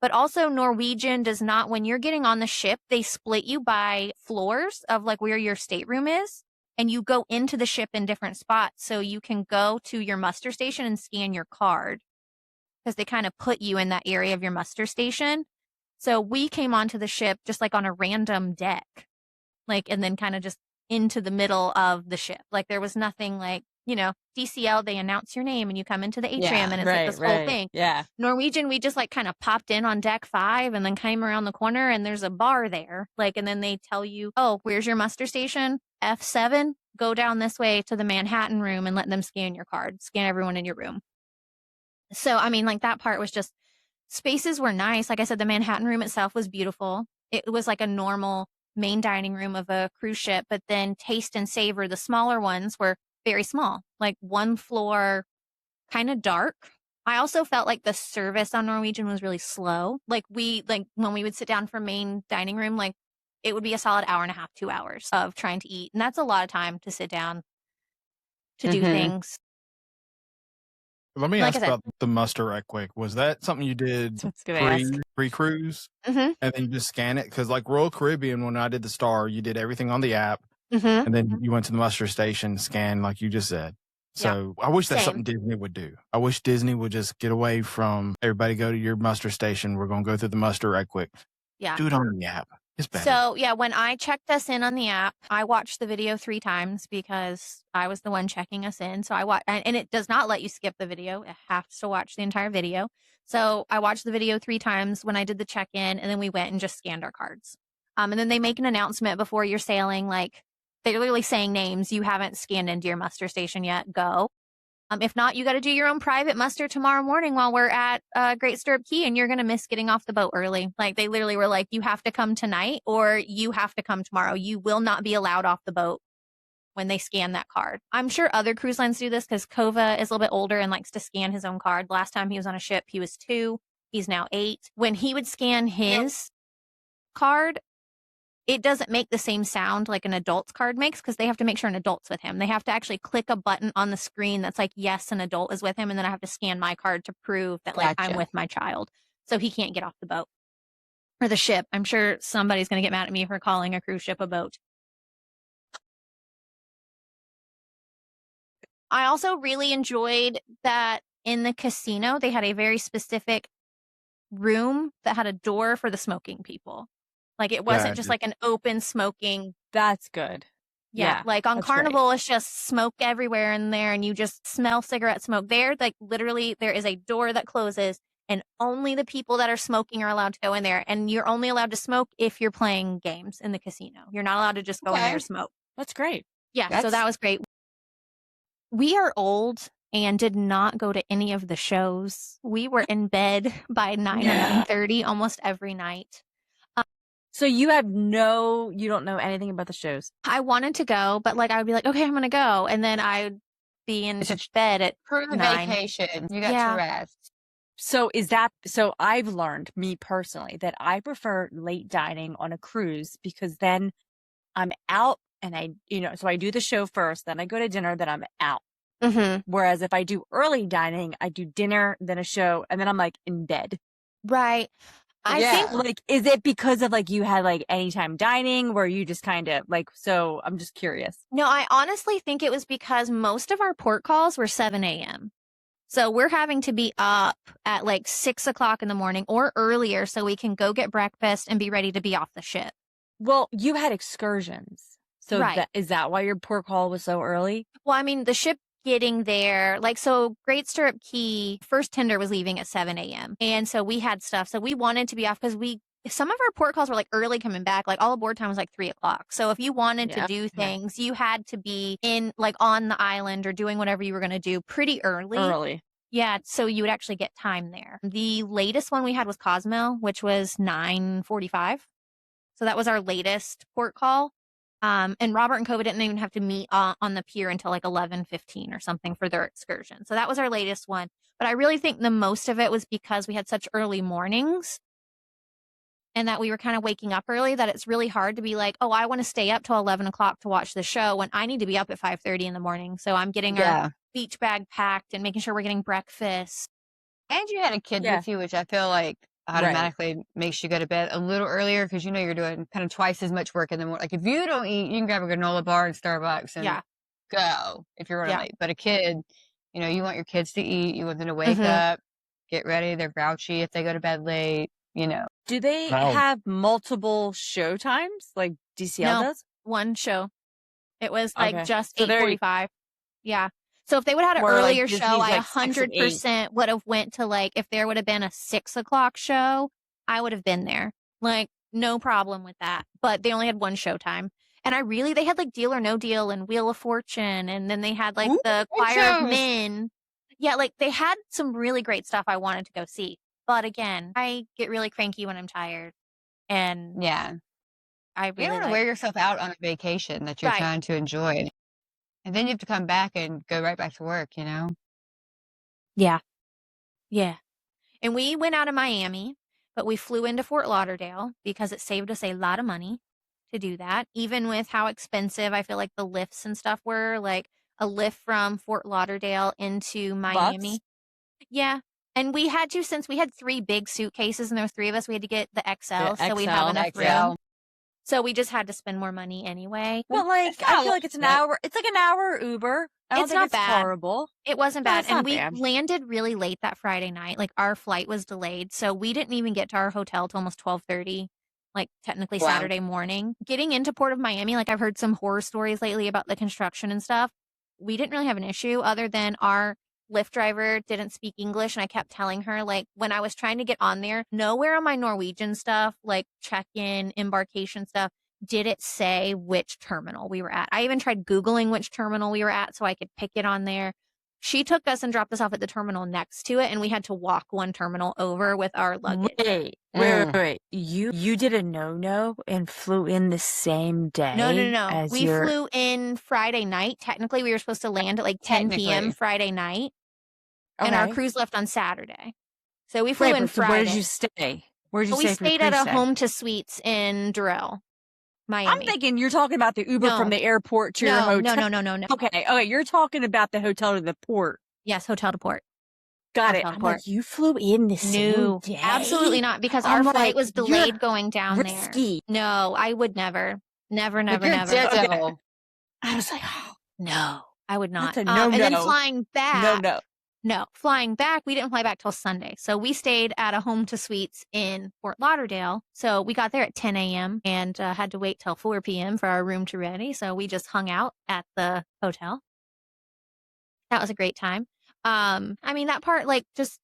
But also Norwegian does not, when you're getting on the ship, they split you by floors of like where your stateroom is. And you go into the ship in different spots. So you can go to your muster station and scan your card, because they kind of put you in that area of your muster station. So we came onto the ship just like on a random deck, like, and then kind of just into the middle of the ship. Like there was nothing like, DCL, they announce your name and you come into the atrium and it's like this whole thing. Yeah. Norwegian, we just like kind of popped in on deck 5 and then came around the corner and there's a bar there. Like, and then they tell you, oh, where's your muster station? F7, go down this way to the Manhattan room and let them scan your card, scan everyone in your room. So, I mean, like that part was just, spaces were nice. Like I said, the Manhattan room itself was beautiful. It was like a normal main dining room of a cruise ship, but then Taste and Savor, the smaller ones, were very small, like 1 floor, kind of dark. I also felt like the service on Norwegian was really slow. Like when we would sit down for main dining room, like it would be a solid hour and a half, 2 hours of trying to eat. And that's a lot of time to sit down to do things. Let me Like ask I said- about the muster right quick. Was that something you did That's what I was gonna ask. pre-cruise? Mhm. And then you just scan it? Because like Royal Caribbean, when I did the Star, you did everything on the app. Mhm. And then you went to the muster station, scan like you just said. So I wish that's Same. something Disney would do. I wish Disney would just get away from everybody go to your muster station. We're going to go through the muster right quick. Yeah. Do it on the app. It's better. So yeah, when I checked us in on the app, I watched the video 3 times because I was the one checking us in. So I watched, and it does not let you skip the video. It has to watch the entire video. So I watched the video 3 times when I did the check-in, and then we went and just scanned our cards. And then they make an announcement before you're sailing, like they're literally saying names. You haven't scanned into your muster station yet. Go. If not, you got to do your own private muster tomorrow morning while we're at Great Stirrup Cay, and you're going to miss getting off the boat early. Like they literally were like, you have to come tonight or you have to come tomorrow. You will not be allowed off the boat when they scan that card. I'm sure other cruise lines do this because Kova is a little bit older and likes to scan his own card. Last time he was on a ship, he was 2. He's now 8. When he would scan his card, it doesn't make the same sound like an adult's card makes because they have to make sure an adult's with him. They have to actually click a button on the screen that's like, yes, an adult is with him. And then I have to scan my card to prove that like I'm Gotcha. with my child. So he can't get off the boat or the ship. I'm sure somebody's going to get mad at me for calling a cruise ship a boat. I also really enjoyed that in the casino, they had a very specific room that had a door for the smoking people. Like it wasn't just like an open smoking. That's good. Yeah. Like on that's great. Carnival, it's just smoke everywhere in there and you just smell cigarette smoke. There, like literally there is a door that closes and only the people that are smoking are allowed to go in there. And you're only allowed to smoke if you're playing games in the casino. You're not allowed to just go in there Okay. and smoke. That's great. Yeah, so That's that was great. We are old and did not go to any of the shows. We were in bed by 9 or 9:30 almost every night. So you don't know anything about the shows. I wanted to go, but like I would be like, okay, I'm gonna go, and then I would be in It's a bed at true 9. vacation. You got Yeah. to rest. So I've learned, me personally, that I prefer late dining on a cruise because then I'm out and so I do the show first, then I go to dinner, then I'm out. Mm-hmm. Whereas if I do early dining, I do dinner, then a show, and then I'm like in bed. Right. I Yeah. think Like, is it because of like you had like anytime dining where you just kind of like, so I'm just curious. no, I honestly think it was because most of our port calls were 7 a.m. So we're having to be up at like 6 o'clock in the morning or earlier so we can go get breakfast and be ready to be off the ship. Well, you had excursions. So Right. is that why your port call was so early? Well, I mean, the ship getting there, like, so Great Stirrup Key, first tender was leaving at 7 a.m. And so we had stuff. So we wanted to be off because some of our port calls were like early coming back. Like all aboard time was like 3 o'clock. So if you wanted to do things, you had to be in like on the island or doing whatever you were going to do pretty early. Yeah. So you would actually get time there. The latest one we had was Cozumel, which was 9:45. So that was our latest port call. And Robert and Cova didn't even have to meet on the pier until like 11:15 or something for their excursion. So that was our latest one. But I really think the most of it was because we had such early mornings and that we were kind of waking up early that it's really hard to be like, oh, I want to stay up till 11 o'clock to watch the show when I need to be up at 5:30 in the morning. So I'm getting our beach bag packed and making sure we're getting breakfast. And you had a kid with you, which I feel like automatically makes you go to bed a little earlier because you know you're doing kind of twice as much work in the morning. Like if you don't eat, you can grab a granola bar at Starbucks and go if you're running late. But a kid, you know, you want your kids to eat. You want them to wake up, get ready. They're grouchy if they go to bed late, you know. Do they have multiple show times like DCL does? One show. It was like just So 8:45. Yeah. So if they would have had an Where, like, earlier Disney's, show, I like, 6 and 8. 100% would have went to like, if there would have been a 6 o'clock show, I would have been there. Like, no problem with that. But they only had one show time. And they had like Deal or No Deal and Wheel of Fortune. And then they had like the Choir of Men. Yeah, like they had some really great stuff I wanted to go see. But again, I get really cranky when I'm tired. And I really you don't want to wear yourself out on a vacation that you're trying to enjoy. And then you have to come back and go right back to work, you know? Yeah. Yeah. And we went out of Miami, but we flew into Fort Lauderdale because it saved us a lot of money to do that. Even with how expensive I feel like the lifts and stuff were, like a lift from Fort Lauderdale into Miami. Bucks? Yeah. And we had to, since we had 3 big suitcases and there were 3 of us, we had to get the XL so we'd have enough room. So we just had to spend more money anyway. But like, I feel like it's an hour. It's like an hour Uber. It's not bad. Horrible. It wasn't No, bad. it's And not we bad. landed really late that Friday night. Like our flight was delayed. So we didn't even get to our hotel till almost 12:30, like technically Saturday morning. Getting into Port of Miami, like I've heard some horror stories lately about the construction and stuff. We didn't really have an issue other than our Lyft driver didn't speak English. And I kept telling her, like, when I was trying to get on there, nowhere on my Norwegian stuff, like check-in, embarkation stuff, did it say which terminal we were at. I even tried Googling which terminal we were at so I could pick it on there. She took us and dropped us off at the terminal next to it, and we had to walk one terminal over with our luggage. Wait. You did a no and flew in the same day? No. We flew in Friday night. Technically, we were supposed to land at like 10 p.m. Friday night, and our cruise left on Saturday. So we flew in Friday. Where did you stay? We stayed at a Home to Suites in Durrell, Miami. I'm thinking you're talking about the Uber from the airport to your hotel. No. Okay. You're talking about the hotel to the port. Yes, hotel to port. Got it. I'm like, you flew in the same day? Absolutely not, because our flight was delayed going down risky. there. No, I would never. Never. Okay. I was like, oh, no, I would not. That's a no. And then flying back. No. Flying back, we didn't fly back till Sunday. So we stayed at a Home to Suites in Fort Lauderdale. So we got there at 10 a.m. and had to wait till 4 p.m. for our room to ready. So we just hung out at the hotel. That was a great time. I mean, that part, like, just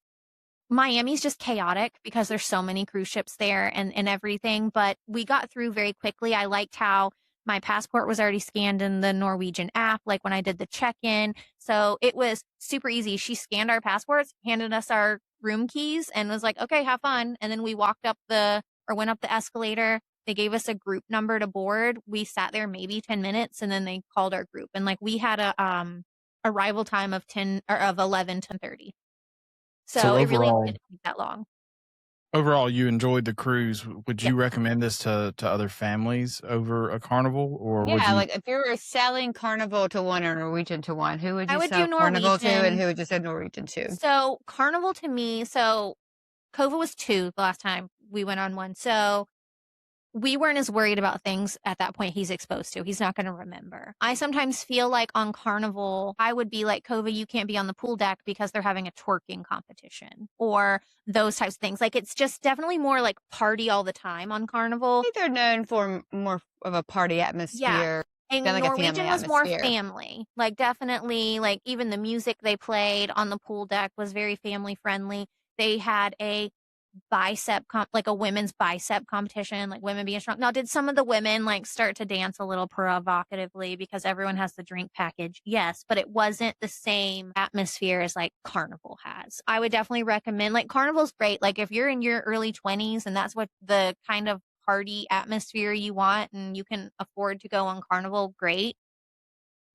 Miami's just chaotic because there's so many cruise ships there and everything, but we got through very quickly. I liked how my passport was already scanned in the Norwegian app, like when I did the check-in. So it was super easy. She scanned our passports, handed us our room keys, and was like, okay, have fun. And then we went up the escalator. They gave us a group number to board. We sat there maybe 10 minutes, and then they called our group. And like we had a arrival time of 11 to 30. So it really didn't take that long. Overall, you enjoyed the cruise. Would you recommend this to other families over a Carnival, or would Yeah, you? like if you were selling Carnival to one or Norwegian to one, who would I you would sell do Carnival to, and Norwegian. who would you sell Norwegian to? So Carnival to me, so Kova was 2 the last time we went on one. So we weren't as worried about things at that point he's exposed to. He's not going to remember. I sometimes feel like on Carnival, I would be like, Kova, you can't be on the pool deck because they're having a twerking competition or those types of things. Like it's just definitely more like party all the time on Carnival. I think they're known for more of a party atmosphere. And than like a Norwegian family was more atmosphere. family. Like definitely, like even the music they played on the pool deck was very family friendly. They had a like a women's bicep competition, like women being strong. Now, did some of the women like start to dance a little provocatively because everyone has the drink package? Yes, but it wasn't the same atmosphere as like Carnival has. I would definitely recommend, like Carnival's great. Like if you're in your early 20s and that's what the kind of party atmosphere you want and you can afford to go on Carnival, great.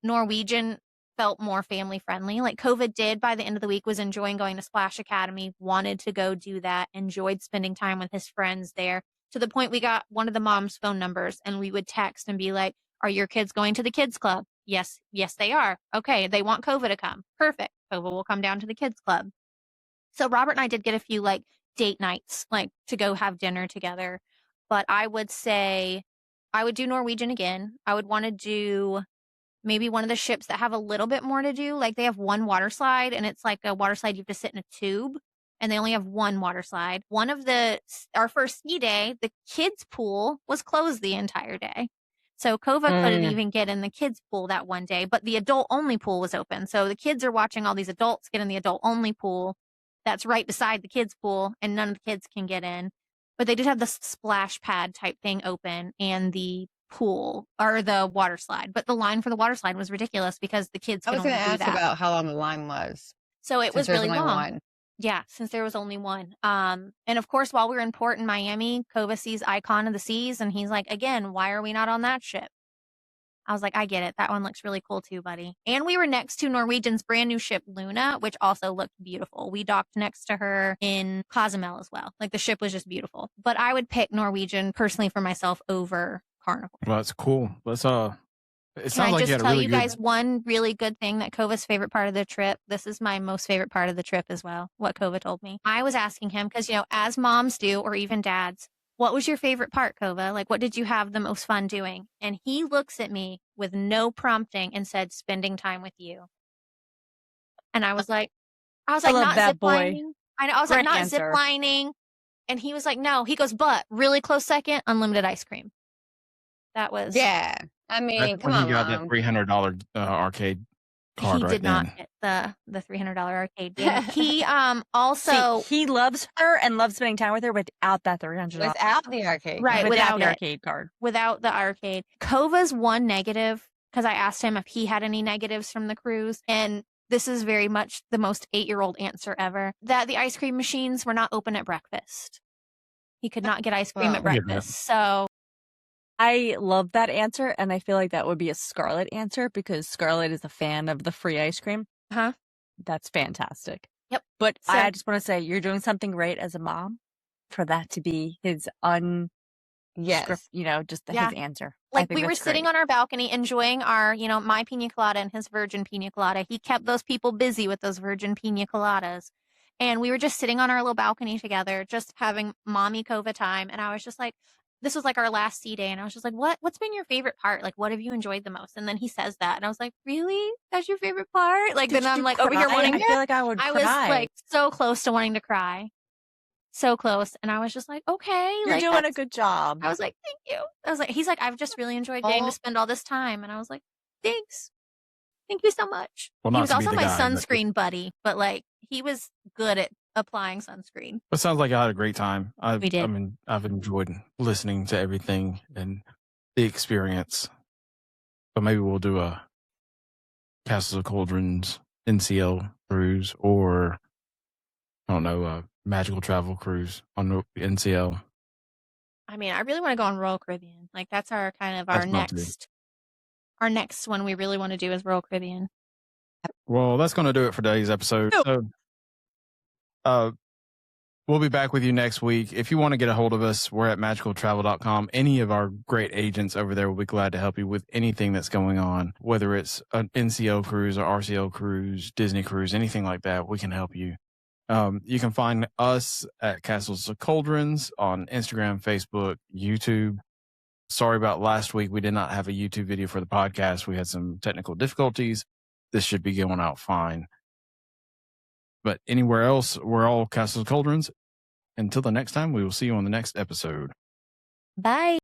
Norwegian felt more family friendly. Like COVID did by the end of the week was enjoying going to Splash Academy, wanted to go do that, enjoyed spending time with his friends there, to the point we got one of the mom's phone numbers and we would text and be like, are your kids going to the kids club? Yes, they are. Okay, they want Kova to come. Perfect. Kova will come down to the kids club. So Robert and I did get a few like date nights, like to go have dinner together. But I would say I would do Norwegian again. I would want to do maybe one of the ships that have a little bit more to do. Like they have one water slide and it's like a water slide you have to sit in a tube, and they only have one water slide. Our first ski day, the kids pool was closed the entire day. So Kova couldn't even get in the kids pool that one day, but the adult only pool was open. So the kids are watching all these adults get in the adult only pool that's right beside the kids pool, and none of the kids can get in. But they did have the splash pad type thing open and the pool or the water slide, but the line for the water slide was ridiculous because the kids I could was only going to do ask that. about how long the line was. So it was Since there's really only long. one. Yeah, since there was only one. And of course, while we were in port in Miami, Kova sees Icon of the Seas, and he's like, again, why are we not on that ship? I was like, I get it. That one looks really cool too, buddy. And we were next to Norwegian's brand new ship, Luna, which also looked beautiful. We docked next to her in Cozumel as well. Like the ship was just beautiful. But I would pick Norwegian personally for myself over Carnival. Well, that's cool. Let's it Can sounds I like you just had a tell really you good. guys one really good thing that Kova's favorite part of the trip? This is my most favorite part of the trip as well, what Kova told me. I was asking him, because, as moms do, or even dads, what was your favorite part, Kova? Like, what did you have the most fun doing? And he looks at me with no prompting and said, spending time with you. And I was like, love not that boy. ziplining. I know. I was like, Great not answer. ziplining. And he was like, no. He goes, but really close second, unlimited ice cream. That was. Yeah. I mean, That's come when on, he got that Mom. $300 arcade card He right did not then. get the $300 arcade game. He also See, he loves her and loves spending time with her without that $300. Without the arcade. Right, card. without the it. arcade card. without the arcade. Kova's one negative, because I asked him if he had any negatives from the cruise, and this is very much the most 8-year-old answer ever, that the ice cream machines were not open at breakfast. He could not get ice cream Well, at I get that. breakfast. So I love that answer, and I feel like that would be a Scarlett answer because Scarlett is a fan of the free ice cream. Huh? That's fantastic. Yep. But So- I just want to say you're doing something great as a mom for that to be his Yes. just Yeah. his answer. like we were sitting on our balcony enjoying our, my pina colada and his virgin pina colada. He kept those people busy with those virgin pina coladas. And we were just sitting on our little balcony together, just having mommy Kova time. And I was just like, this was like our last sea day. And I was just like, what's been your favorite part? Like, what have you enjoyed the most? And then he says that. And I was like, really? That's your favorite part? Like, then I'm like over here wanting I feel like I would I cry. was like so close to wanting to cry. So close. And I was just like, okay. You're like, doing a that's- good job. I was like, thank you. I was like, he's like, I've just really enjoyed getting Oh. to spend all this time. And I was like, thanks. Thank you so much. Well, He not was to be also the my guy, but- sunscreen buddy, but like he was good at applying sunscreen. It sounds like I had a great time. We did. I mean, I've enjoyed listening to everything and the experience. So maybe we'll do a Castles of Cauldrons NCL cruise, or I don't know, a magical travel cruise on the NCL. I mean, I really want to go on Royal Caribbean. Like that's our kind of our That's mine too. next one we really want to do is Royal Caribbean. Well, that's going to do it for today's episode. Oh. So, we'll be back with you next week. If you want to get a hold of us, we're at magicaltravel.com. Any of our great agents over there will be glad to help you with anything that's going on, whether it's an NCL cruise or RCL cruise, Disney cruise, anything like that. We can help you. You can find us at Castles of Cauldrons on Instagram, Facebook, YouTube. Sorry about last week. We did not have a YouTube video for the podcast. We had some technical difficulties. This should be going out fine. But anywhere else, we're all Castles of Cauldrons. Until the next time, we will see you on the next episode. Bye.